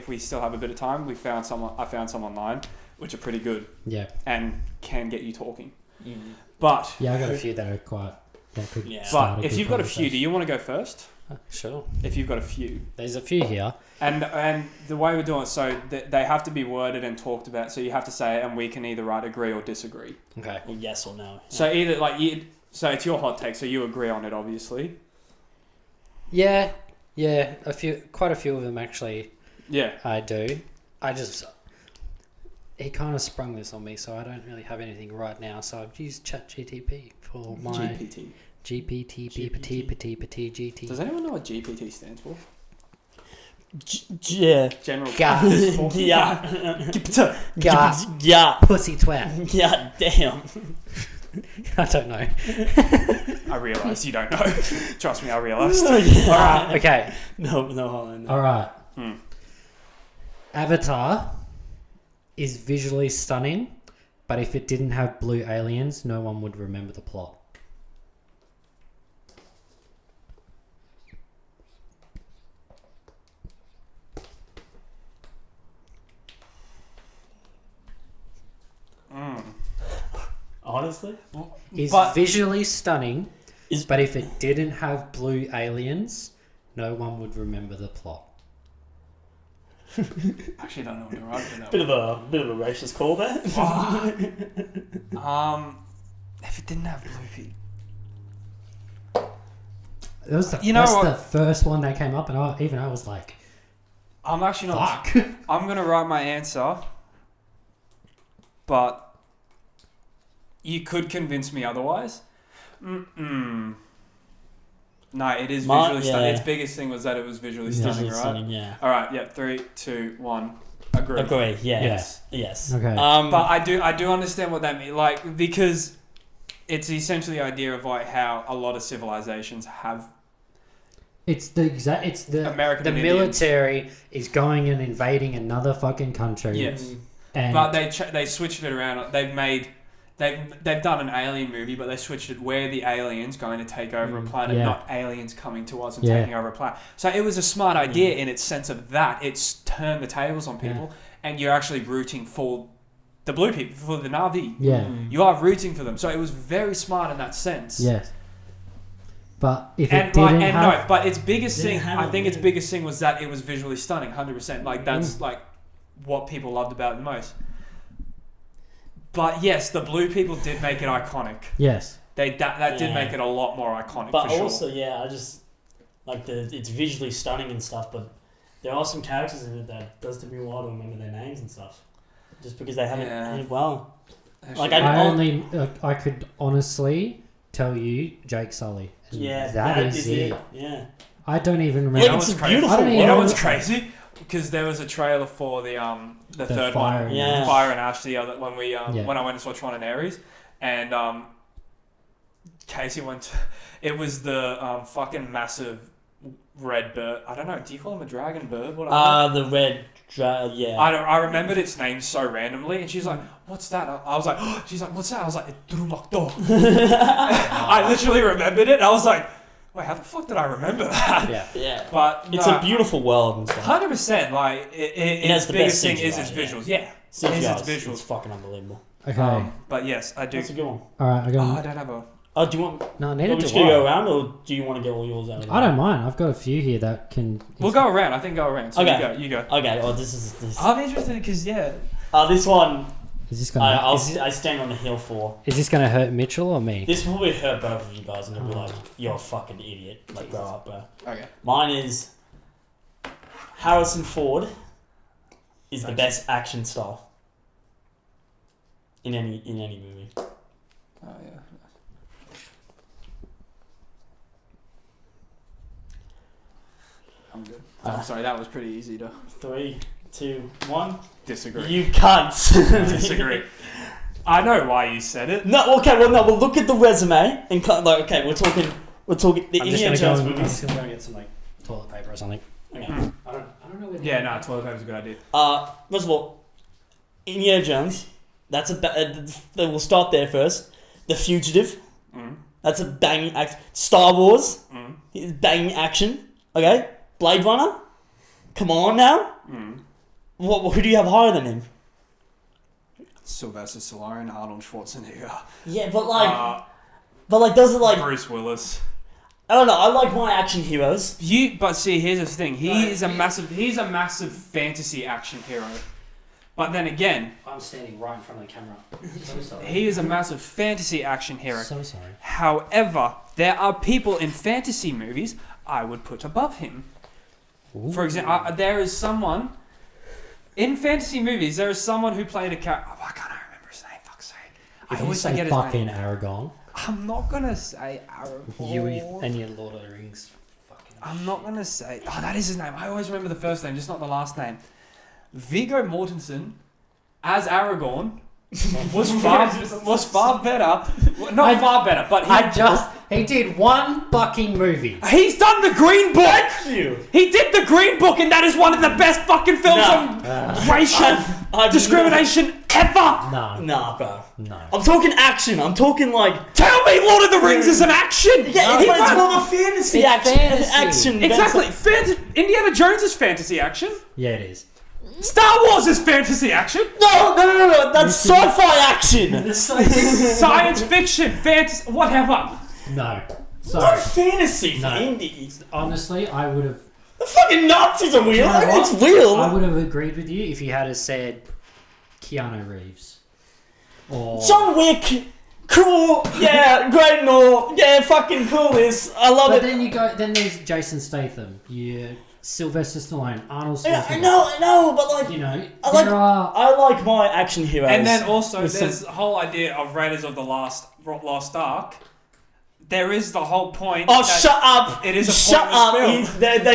we still have a bit of time, I found some online, which are pretty good. Yeah. And can get you talking. But I got a few that are quite. But if you've got a few, do you want to go first? Sure. If you've got a few. There's a few here. And the way we're doing it, so they have to be worded and talked about. So you have to say it, and we can either agree or disagree. Okay. Or yes or no. So so it's your hot take, so you agree on it, obviously. Yeah, quite a few of them actually. Yeah. I do. He kind of sprung this on me, so I don't really have anything right now. So I've used ChatGPT for my GPT. Does anyone know what GPT stands for? Yeah. General. Yeah. Pussy twat. Yeah. Damn. I don't know. I realised you don't know. Trust me, I realised. Yeah. Alright, okay. No. Alright. Avatar is visually stunning, but if it didn't have blue aliens, no one would remember the plot. Honestly? Is visually stunning, but if it didn't have blue aliens, no one would remember the plot. Actually, don't know what to write for that. Bit of a racist call there. If it didn't have blue people. It was the first one that came up, and I was like, I'm actually not. Fuck. I'm gonna write my answer, but you could convince me otherwise. No, it is visually stunning. Its biggest thing was that it was visually stunning, right? Stunning, yeah. All right, yeah. 3, 2, 1. Agree. Yes. Okay. But I do understand what that means, like, because it's essentially the idea of like how a lot of civilizations have. It's the American the military is going and invading another fucking country. Yes, but they switched it around. They've done an alien movie, but they switched it where the aliens going to take over a planet, not aliens coming to us and taking over a planet. So it was a smart idea in its sense of that. It's turned the tables on people, and you're actually rooting for the blue people, for the Na'vi. Yeah. You are rooting for them. So it was very smart in that sense. Yes. But if it didn't have... but its biggest thing, have I it, think its yeah. biggest thing was that it was visually stunning, 100%. Like, that's like what people loved about it the most. But yes, the blue people did make it iconic. Yes. That did make it a lot more iconic, But for sure. also, I just like it's visually stunning and stuff. But there are some characters in it that does take me a while to remember their names and stuff, just because they haven't. Well, like I could honestly tell you Jake Sully. That is it. Yeah. I don't even remember. Like, it's a beautiful. I don't even You know know what's crazy? Because there was a trailer for the third Fire one, and Ash. Fire and Ash, the other when we Yeah. when I went and saw Tron Ares, and Casey went. It was the fucking massive red bird. I don't know. Do you call him a dragon bird? What? The red. Yeah. I remembered its name so randomly, and she's like, "What's that?" I was like, "She's like, what's that?" I was like, "It's Drumakdo." I literally remembered it. I was like, "Wait, how the fuck did I remember that?" Yeah. But It's a beautiful world and stuff. 100%. Like it has its the biggest best thing is CGI, its yeah. visuals. Yeah, CGI, it's its it's visuals. fucking unbelievable. Okay. But yes, I do. That's a good one. All right. I I got. don't have a. Oh, do you want? No, Are neither we do just gonna go I. around, or do you want to get all yours out of the I don't mind. I've got a few here that can. We'll go around. I think go around. So Okay. you go. Okay. Oh, this is this. I'm interested because This one. Is this gonna? I stand on the hill for. Is this gonna hurt Mitchell or me? This will probably hurt both of you guys, and they'll be like, "You're a fucking idiot." Like, grow up, bro. Okay. Mine is Harrison Ford is the best action star in any movie. Oh yeah. I'm good. I'm sorry. That was pretty easy to 3, 2, 1. disagree. You cunts. Disagree. I know why you said it. No, okay, well, no, we'll look at the resume and like, okay, we're talking the I'm Indiana just Jones gonna go. I'm movies. just gonna get some like toilet paper or something. Okay. I don't know where. Yeah, no, toilet paper's a good idea. First of all, Indiana Jones. That's we'll start there first. The Fugitive. That's a banging action. Star Wars. Is banging action. Okay. Blade Runner. Come on now. Who do you have higher than him? Sylvester Stallone, Arnold Schwarzenegger. Yeah, but like, does it like? Bruce Willis. I don't know. I like my action heroes. But see, here's the thing. He's a massive fantasy action hero. But then again, I'm standing right in front of the camera. So sorry. he is a massive fantasy action hero. So sorry. However, there are people in fantasy movies I would put above him. Ooh. For example, there is someone in fantasy movies. There is someone who played a character. Oh, I can't remember his name. Fuck's sake! I If you always say forget his fucking name. Aragon, I'm not gonna say Aragorn. you and your Lord of the Rings. Fucking. I'm not gonna say. Oh, that is his name. I always remember the first name, just not the last name. Viggo Mortensen as Aragorn was far better. Not far better, but He did one fucking movie. he's done the Green Book. Thank you. He did the Green Book, and that is one of the best fucking films on racial discrimination ever. No. Nah, bro. No. I'm talking action. I'm talking like. Tell me, Lord of the Rings is an action. Yeah, it's more of a fantasy It's action. fantasy. Action. Exactly. Indiana Jones is fantasy action. Yeah, it is. Star Wars is fantasy action. No. That's sci-fi action. Science fiction, fantasy, whatever. No. No Sorry. fantasy for No. indie. Honestly, I would have. The fucking Nazis are real. You know what? It's real. I would have agreed with you if you had said Keanu Reeves. Or John Wick. Cool. Yeah, great and all. Yeah, fucking cool this. I love But it. then there's Jason Statham. You Sylvester Stallone, Arnold Yeah, Schwarzenegger. I know, but like, You know, I like my action heroes. And then also, with there's some- the whole idea of Raiders of the Lost Ark. There is the whole point. Oh, that shut up! It is a shut pointless up! film. It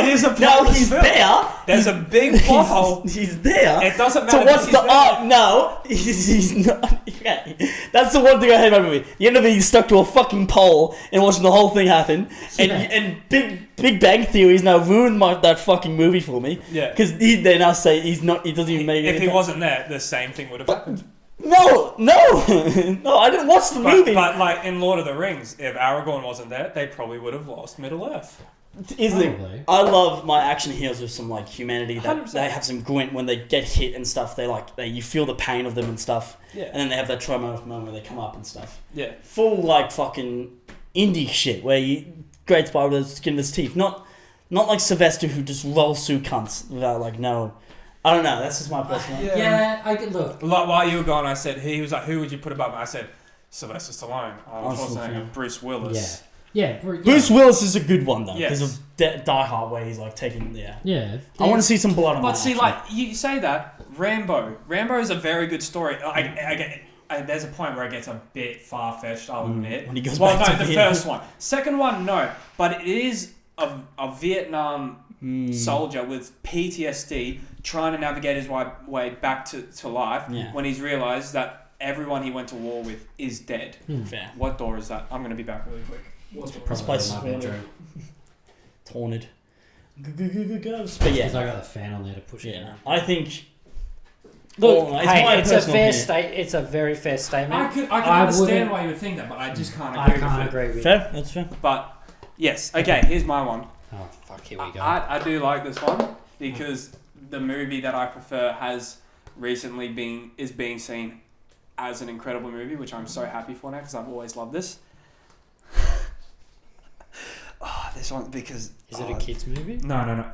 is a no, pointless he's film. there. There's a big plot hole. He's there. It doesn't So matter. what's the art? No, he's not. Okay. That's the one thing I hate about the movie. You end up being stuck to a fucking pole and watching the whole thing happen. And Big Bang Theory's now ruined that fucking movie for me. Yeah. Because they now say he's not. He doesn't even make it. If he wasn't there, the same thing would have happened. No, I didn't watch the movie. But like in Lord of the Rings, if Aragorn wasn't there, they probably would have lost Middle Earth. Probably. I love my action heroes with some like humanity. That 100%. they have some glint when they get hit and stuff. You feel the pain of them and stuff. Yeah. And then they have that trauma moment where they come up and stuff. Yeah. Full like fucking indie shit where you greats by the skin of his teeth. Not like Sylvester who just rolls through cunts without like no. I don't know. That's just my personal. Yeah, I could look. Like while you were gone, I said he was like, who would you put above me? I said Sylvester Stallone. I was saying Bruce Willis. Yeah. Bruce Willis is a good one though because Yes. of Die Hard where he's like taking Yeah. I want to see some blood on. But that, see, actually. like you say that Rambo is a very good story. There's a point where it gets a bit far fetched. I'll admit. When he goes well, back no, to the Vietnam. first one, second one, no, but it is a Vietnam soldier with PTSD trying to navigate his way back to life when he's realised that everyone he went to war with is dead. Fair. What door is that? I'm going to be back really quick. This place is haunted. Haunted. Ghost. But Because yeah, I got the fan on there to push it. yeah. I think. Look, Well, it's my hey, it's a personal fair opinion. It's a very fair statement. I can I understand wouldn't- why you would think that, but I just can't I agree can't with it. agree with you. Fair. That's fair. But yes, okay. Here's my one. Oh fuck, here we go. I do like this one because the movie that I prefer has recently being seen as an incredible movie, which I'm so happy for now because I've always loved this. This one because Is it a kids movie? No.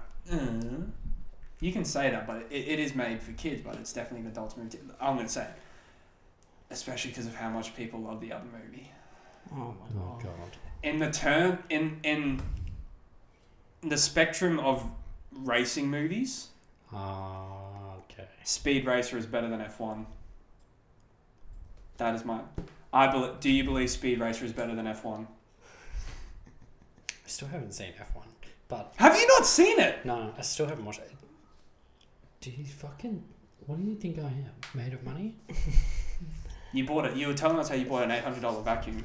You can say that, but it is made for kids, but it's definitely an adult movie. I'm going to say it. Especially because of how much people love the other movie. Oh my Oh god. In the spectrum of racing movies, Okay. Speed Racer is better than F1. That is mine. Do you believe Speed Racer is better than F1? I still haven't seen F1, but Have you not seen it? no, I still haven't watched it. Do you fucking? What do you think I am? Made of money? You bought it. You were telling us how you bought an $800 vacuum.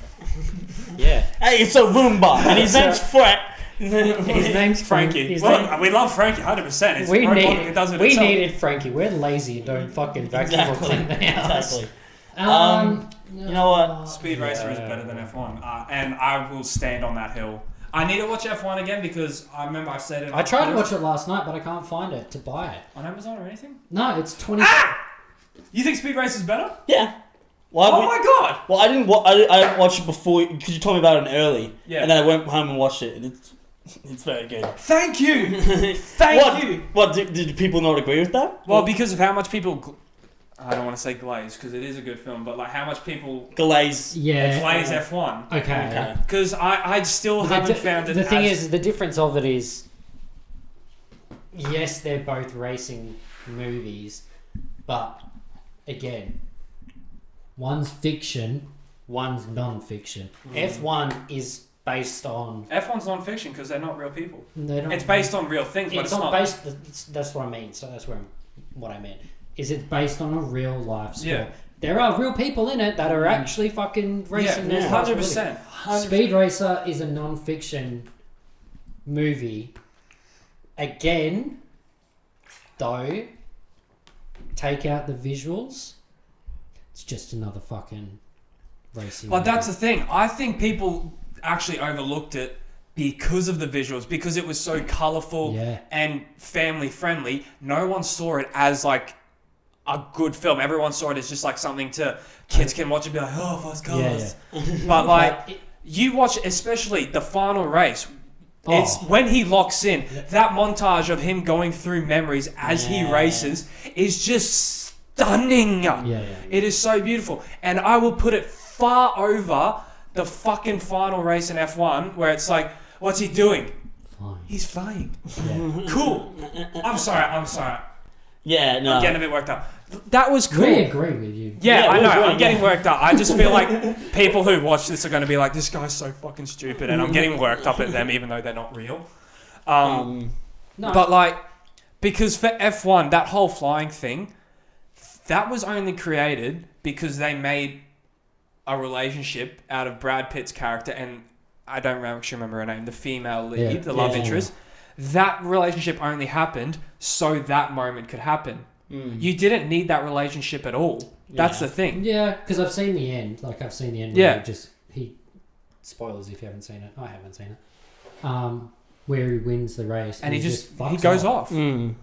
Yeah. Hey, it's a Roomba, and his name's Fred. His name's Frankie. His Well, name- we love Frankie 100%. It's we robotic, it does it we itself. needed Frankie. We're lazy and don't fucking vacuum or clean the house. Exactly. You know what? Speed Racer is better than F1, and I will stand on that hill. I need to watch F1 again because I remember I said it. I tried to watch it last night, but I can't find it to buy it. on Amazon or anything. No, it's 20. You think Speed Racer is better? Yeah. Well, Oh my god! Well, I didn't. I watched it before because you told me about it early. Yeah. And then I went home and watched it, and it's very good. Thank you. Thank you. What did people not agree with that? Well, because of how much people. I don't want to say glaze because it is a good film, but like how much people Glaze. Yeah. glaze F1. Okay. Because I still haven't found it. The thing is, the difference of it is, yes, they're both racing movies, but again, one's fiction, one's non-fiction. F1 is based on. F1's non-fiction because they're not real people. They don't, It's based on real things, but It's it's not not. based. That's what I mean. So that's what I meant. Is it based on a real life sport? Yeah. There are real people in it that are actually fucking racing their cars. 100%. Speed Racer is a non-fiction movie. Again, though, take out the visuals. It's just another fucking racing. But that's the movie. thing. I think people actually overlooked it because of the visuals, because it was so colourful Yeah. and family friendly. No one saw it as like a good film. Everyone saw it as just like something to kids can watch and be like, oh, fast cars. Yeah. But like But you watch, especially the final race. Oh. It's when he locks in that montage of him going through memories as he Yeah. races is just stunning. Yeah. It is so beautiful. And I will put it far over the fucking final race in F1 where it's like, what's he doing? Fine. He's flying. Yeah. Cool. I'm sorry. Yeah. No. I'm getting a bit worked up. That was cool. We agree with you. Yeah, Yeah, I we know. agree, I'm getting yeah. worked up. I just feel like people who watch this are going to be like, this guy's so fucking stupid. And I'm getting worked up at them even though they're not real. No. But like, because for F1, that whole flying thing, that was only created because they made a relationship out of Brad Pitt's character and I don't actually remember her name, the female lead, Yeah. the love Yeah. interest. That relationship only happened so that moment could happen. You didn't need that relationship at all. That's Yeah. the thing. Yeah, because I've seen the end. Like I've seen the end. Yeah. Where he spoilers if you haven't seen it. I haven't seen it. Where he wins the race And he fucks goes off. Mm.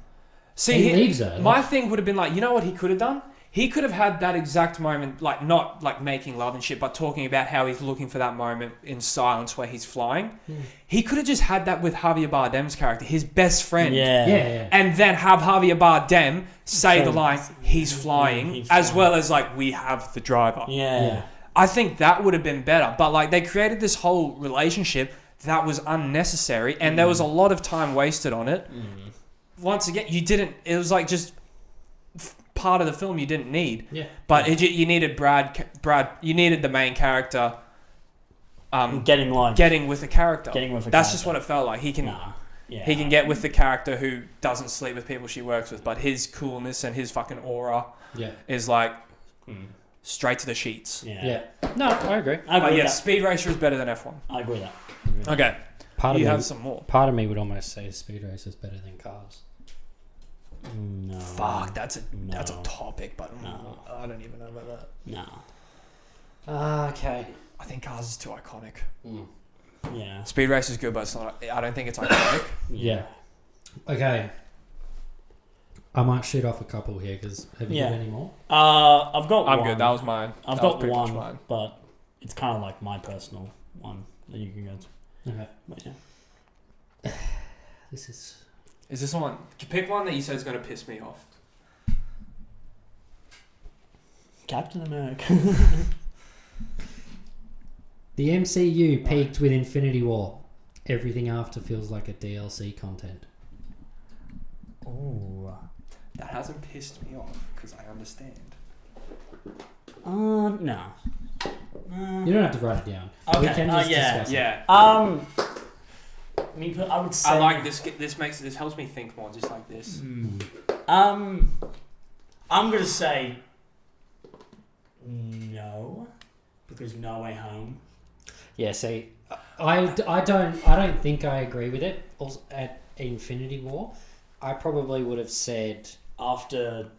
See, He leaves her. My thing would have been like, you know what he could have done? he could have had that exact moment, like not like making love and shit, but talking about how he's looking for that moment in silence where he's flying. He could have just had that with Javier Bardem's character, his best friend. Yeah. And then have Javier Bardem say the line, he's flying, he's as flying. well as like, we have the driver. Yeah. I think that would have been better. But like they created this whole relationship that was unnecessary, and there was a lot of time wasted on it. Once again, it was like just part of the film you didn't need. Yeah. But you needed you needed the main character Getting with the character. That's just what it felt like. He can get with the character who doesn't sleep with people she works with, but his coolness and his fucking aura is like straight to the sheets. Yeah. No, I agree. But yeah, Speed Racer is better than F1. I agree with that. Okay. You have some more. Part of me would almost say Speed Racer is better than Cars. No. Fuck, that's a topic, but I don't even know about that. No. Okay. I think Cars is too iconic. Yeah. Speed Racer is good, but it's not. I don't think it's iconic. Yeah. Okay. I might shoot off a couple here because have you got any more? I've got one. I'm good. That was mine. I've got one, but it's kind of like my personal one that you can go to. Okay. But yeah. This is... Is this one? Pick one that you said is going to piss me off. Captain America. The MCU peaked with Infinity War. Everything after feels like a DLC content. Oh. That hasn't pissed me off because I understand. No. You don't have to write it down. Okay. We can just discuss it. Yeah. I would say I like this. This helps me think more, just like this. I'm gonna say no, because No Way Home. Yeah. See, I don't think I agree with it. Also, at Infinity War, I probably would have said After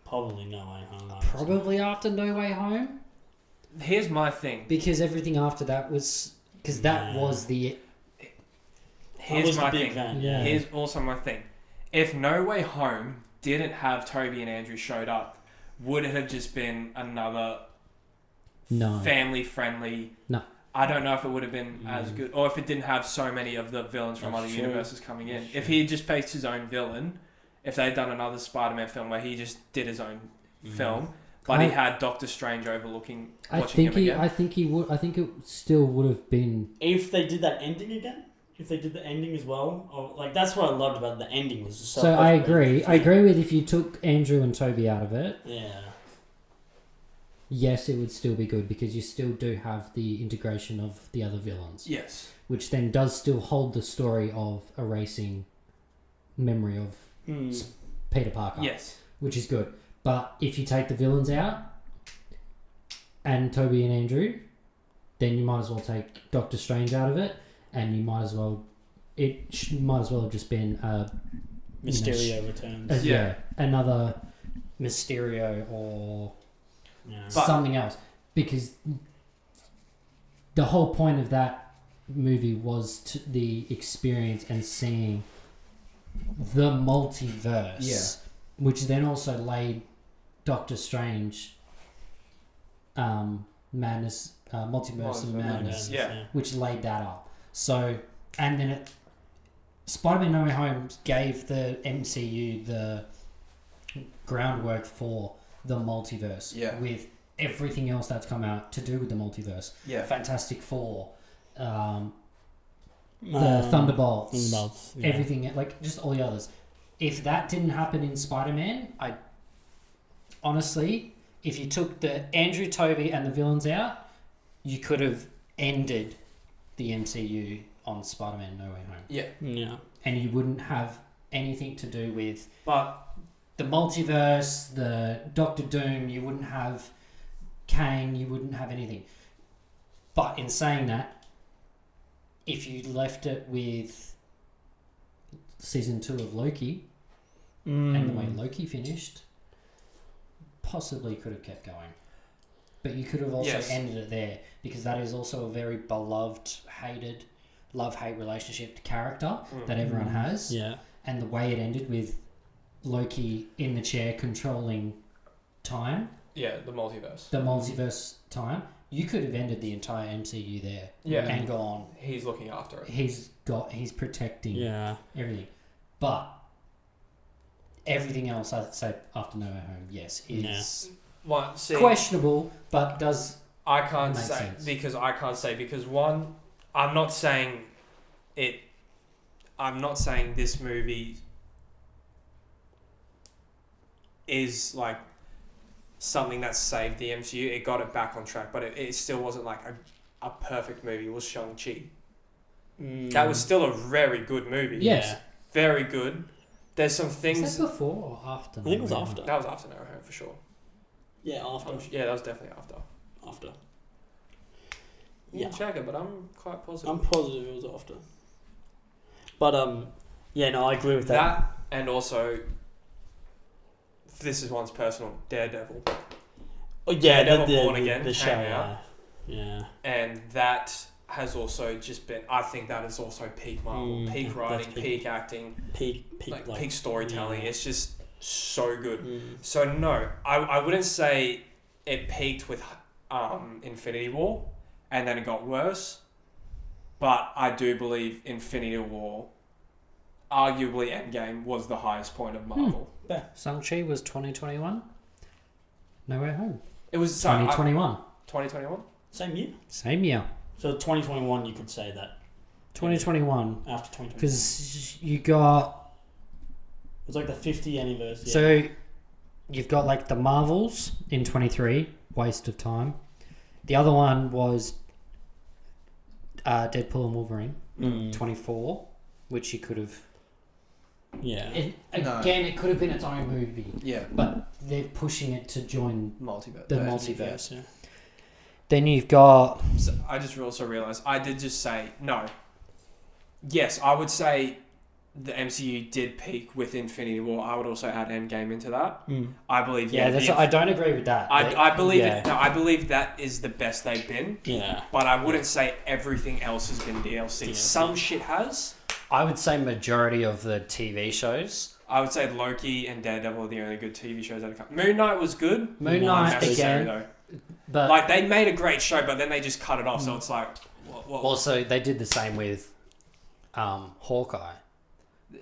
probably No Way Home. probably after No Way Home, Here's my thing. because everything after that was that was the Here's my thing. Yeah. Here's also my thing. If No Way Home didn't have Toby and Andrew showed up, would it have just been another family-friendly? No. I don't know if it would have been as good, or if it didn't have so many of the villains from other universes coming in. If he had just faced his own villain, if they'd done another Spider-Man film where he just did his own film, but he had Doctor Strange watching him again. I think he would. I think it still would have been. If they did that ending again, if they did the ending as well, or, like that's what I loved about the ending was so. So I agree. I agree with if you took Andrew and Toby out of it. Yeah. Yes, it would still be good because you still do have the integration of the other villains. Yes. Which then does still hold the story of erasing memory of Peter Parker. Yes. Which is good. But if you take the villains out and Toby and Andrew, then you might as well take Doctor Strange out of it, and you might as well might as well have just been Mysterio returns. Another Mysterio or But something else, because the whole point of that movie was the experience and seeing the multiverse, which then also laid Doctor Strange multiverse of madness, which laid that up. So, and then Spider-Man No Way Home gave the MCU the groundwork for the multiverse with everything else that's come out to do with the multiverse. Fantastic Four, the Thunderbolts, everything, like just all the others. If that didn't happen in Spider-Man, I honestly, if you took the Andrew, Toby and the villains out, you could have ended the MCU on Spider-Man No Way Home. Yeah. And you wouldn't have anything to do with the multiverse, the Doctor Doom, you wouldn't have Kang, you wouldn't have anything. But in saying that, if you left it with season 2 of Loki and the way Loki finished, possibly could have kept going. But you could have also ended it there, because that is also a very beloved, hated, love-hate relationship character that everyone has. Yeah. And the way it ended with Loki in the chair controlling time, the multiverse. the multiverse time, you could have ended the entire MCU there. And gone. He's looking after it. He's protecting everything. But everything else, I'd say, after No Way Home, yes, is questionable, but does I can't make say sense. because one, I'm not saying this movie is like something that saved the MCU. It got it back on track, but it still wasn't like a perfect movie. It was Shang-Chi. That was still a very good movie. Yes. Very good. There's some things... Is that before or after? I think it was after. That was after No Way Home, for sure. Yeah, after. Yeah, that was definitely after. After. Yeah. Check it, but I'm quite positive. I'm positive it was after. But, I agree with that. That, and also, this is one's personal, Daredevil. Oh, yeah, Daredevil Born Again the show, came out. Yeah. And that has also just been... I think that is also peak Marvel. Peak writing, peak acting. Peak storytelling. Yeah. It's just so good. So, no, I wouldn't say it peaked with Infinity War and then it got worse. But I do believe Infinity War, arguably Endgame, was the highest point of Marvel. Yeah. Shang-Chi was 2021. No Way Home. It was 2021. 2021? Same year? Same year. So 2021, you could say that. 2021. After 2021. Because you got... It was like the 50th anniversary. So you've got like the Marvels in 23, waste of time. The other one was Deadpool and Wolverine, 24, which you could have... Yeah. Again, it could have been its own movie. Yeah. But they're pushing it to join the multiverse. Yeah. Then you've got... So I just also realised, I did just say, no. Yes, I would say the MCU did peak with Infinity War. I would also add Endgame into that. I believe... I don't agree with that. I believe it. No, I believe that is the best they've been. Yeah. But I wouldn't say everything else has been DLC. Some shit has. I would say majority of the TV shows. I would say Loki and Daredevil are the only good TV shows that have come. Moon Knight was good. Moon Knight again. Though. But like, they made a great show, but then they just cut it off, so it's like... What? Also, they did the same with Hawkeye.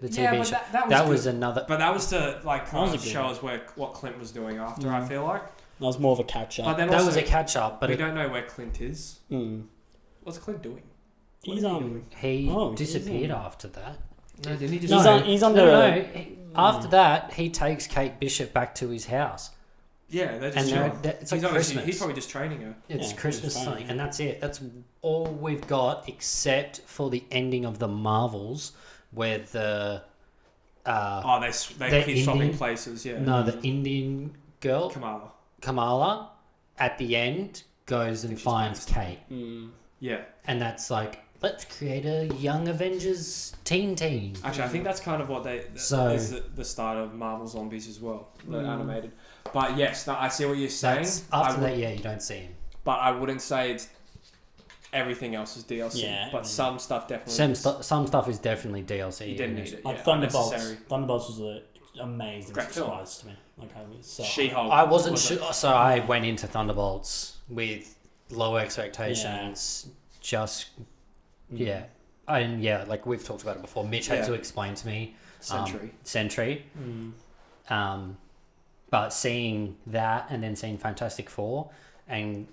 The TV but show. that was another... But that was to, like, kind of good show us what Clint was doing after, I feel like. That was more of a catch-up. But then that also, was a catch-up, but we don't know where Clint is. What's Clint doing? He's He disappeared after that. No, didn't he just... He's under... After that, he takes Kate Bishop back to his house. Yeah, they're just and it's like Christmas. He's probably just training her. It's Christmas something, and that's it. That's all we've got, except for the ending of the Marvels, where the they keep swapping places. Yeah. No, the Indian girl Kamala at the end goes and finds Kate. Yeah, and that's like, let's create a Young Avengers team. Actually, I think that's kind of what is the start of Marvel Zombies as well, the animated. But yes, I see what you're saying. After that, you don't see him. But I wouldn't say it's everything else is DLC. Yeah. But some stuff definitely. Some stuff is definitely DLC. You didn't need it. Like Thunderbolts. Thunderbolts was an amazing great surprise to me. Like I was so She-Hulk. I wasn't sure, so I went into Thunderbolts with low expectations. Like we've talked about it before. Mitch had to explain to me Sentry. But seeing that and then seeing Fantastic Four, and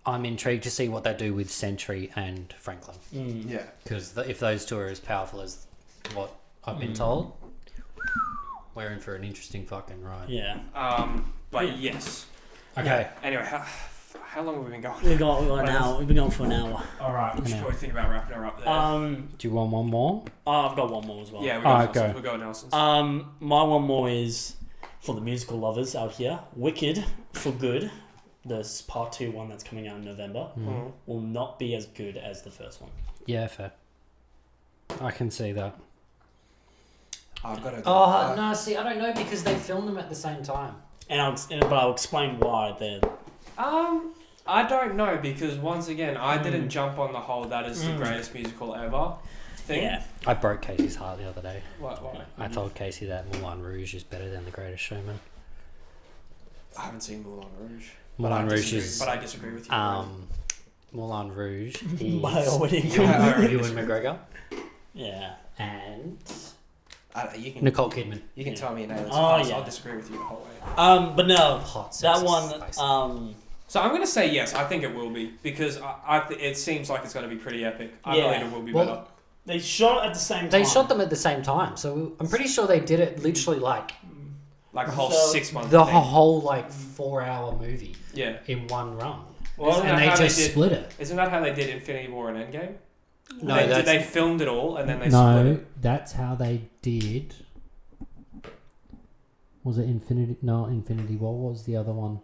I'm intrigued to see what they do with Sentry and Franklin. Yeah, because if those two are as powerful as what I've been told, we're in for an interesting fucking ride. Yeah. But yes. Okay. Yeah. Anyway, how long have we been going? We've been going for an hour. All right. We should probably think about wrapping her up there. Do you want one more? I've got one more as well. Yeah, we'll go Nelson's. My one more is for the musical lovers out here. Wicked for Good. The part 2 one that's coming out in November will not be as good as the first one. Yeah, fair. I can see that. I've got to. No, see, I don't know because they filmed them at the same time. But I'll explain why they're. I don't know because once again, I didn't jump on the whole that is the greatest musical ever thing. Yeah. I broke Casey's heart the other day. What? I told Casey that Moulin Rouge is better than The Greatest Showman. I haven't seen Moulin Rouge. Moulin Rouge is... But I disagree with you. Moulin Rouge is My wedding. Ewan McGregor Yeah. and You can, Nicole Kidman. You can tell me an alias. I'll disagree with you the whole way. But no, Hot that sexist one. spicy. So I'm going to say yes. I think it will be because it seems like it's going to be pretty epic. I believe it will be better. They shot at the same time. They shot them at the same time, so I'm pretty sure they did it literally like a whole 6 months. the whole like 4-hour movie. Yeah. In one run. Well, and they just split it. Isn't that how they did Infinity War and Endgame? No, they filmed it all and then they split it. No, that's how they did. Was it Infinity? No, Infinity War was the other one.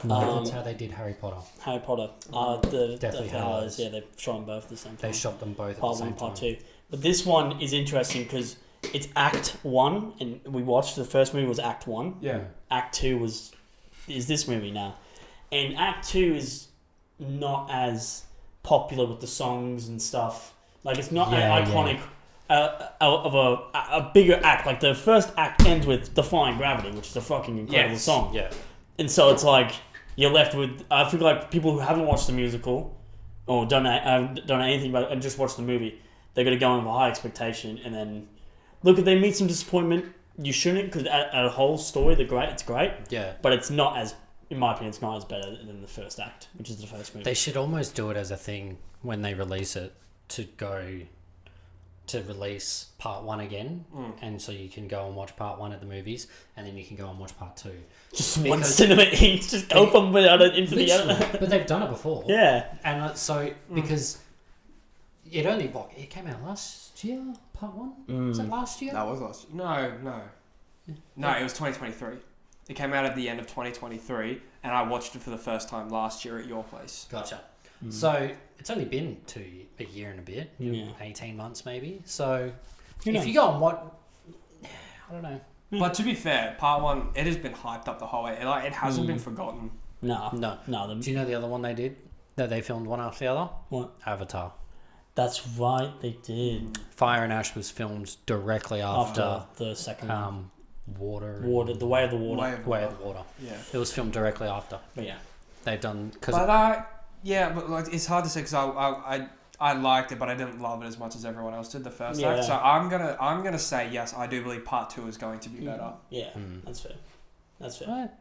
No, that's how they did Harry Potter. Harry Potter. The Deathly Hallows. Yeah, they shot them both at the same time. They shot them both at the Part same 1, Part time. 2. But this one is interesting because it's Act 1, and we watched the first movie was Act 1. Yeah. Act 2 is this movie now. And Act 2 is not as popular with the songs and stuff. Like, it's not iconic of a bigger act. Like, the first act ends with Defying Gravity, which is a fucking incredible song. Yeah. And so it's like, you're left with, I feel like people who haven't watched the musical or don't know anything about it and just watched the movie, they're going to go in with a high expectation and then, look, if they meet some disappointment, you shouldn't, because at a whole story, it's great. Yeah. But it's not as, in my opinion, it's not as better than the first act, which is the first movie. They should almost do it as a thing when they release it to release part 1 again, and so you can go and watch part 1 at the movies, and then you can go and watch part 2. Just one cinema each, just go from one into the other. But they've done it before. Yeah. And so, because it came out last year, part 1? Was it last year? That was last year. No, it was 2023. It came out at the end of 2023, and I watched it for the first time last year at your place. Gotcha. So it's only been a year and a bit, 18 months maybe. So if you go on I don't know. But to be fair, part 1, it has been hyped up the whole way. It hasn't been forgotten. No. Do you know the other one they did that they filmed one after the other? What? Avatar. That's right, they did. Fire and Ash was filmed directly after the second one. Water, The Way of the Water. Way of the Water. Yeah. It was filmed directly after. But yeah. They've done... but like, it's hard to say because I liked it, but I didn't love it as much as everyone else did the first act. So I'm gonna say yes. I do believe part 2 is going to be better. Yeah, that's fair. I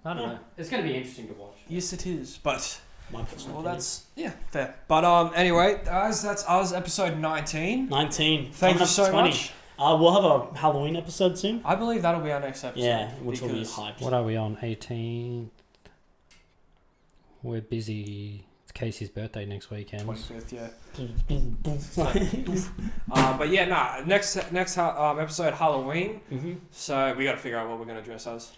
don't know. It's going to be interesting to watch. Yes, it is. But my personal opinion. that's fair. But anyway, guys, that's us episode 19. 19. Thank you so much. We'll have a Halloween episode soon. I believe that'll be our next episode. Yeah, which will be hyped. What are we on? 18th. We're busy. It's Casey's birthday next weekend. 25th, yeah. But yeah, next episode Halloween. Mm-hmm. So we got to figure out what we're gonna dress as.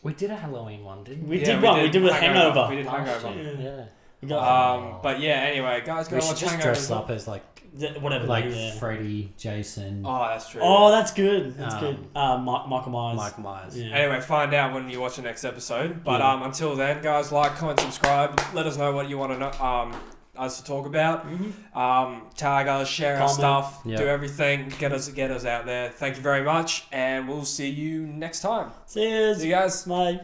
We did a Halloween one, didn't we? We did one. We did with Hangover. We did Hangover. Yeah. But yeah. Anyway, guys, go We watch should just Hangover. dress up as Whatever. Freddy, Jason. Oh, that's true. Oh, that's good. That's good. Michael Myers. Michael Myers. Yeah. Anyway, find out when you watch the next episode. But until then, guys, like, comment, subscribe. Let us know what you want to know, us to talk about. Mm-hmm. Tag us, share our stuff, do everything. Get us out there. Thank you very much, and we'll see you next time. See you guys. Bye.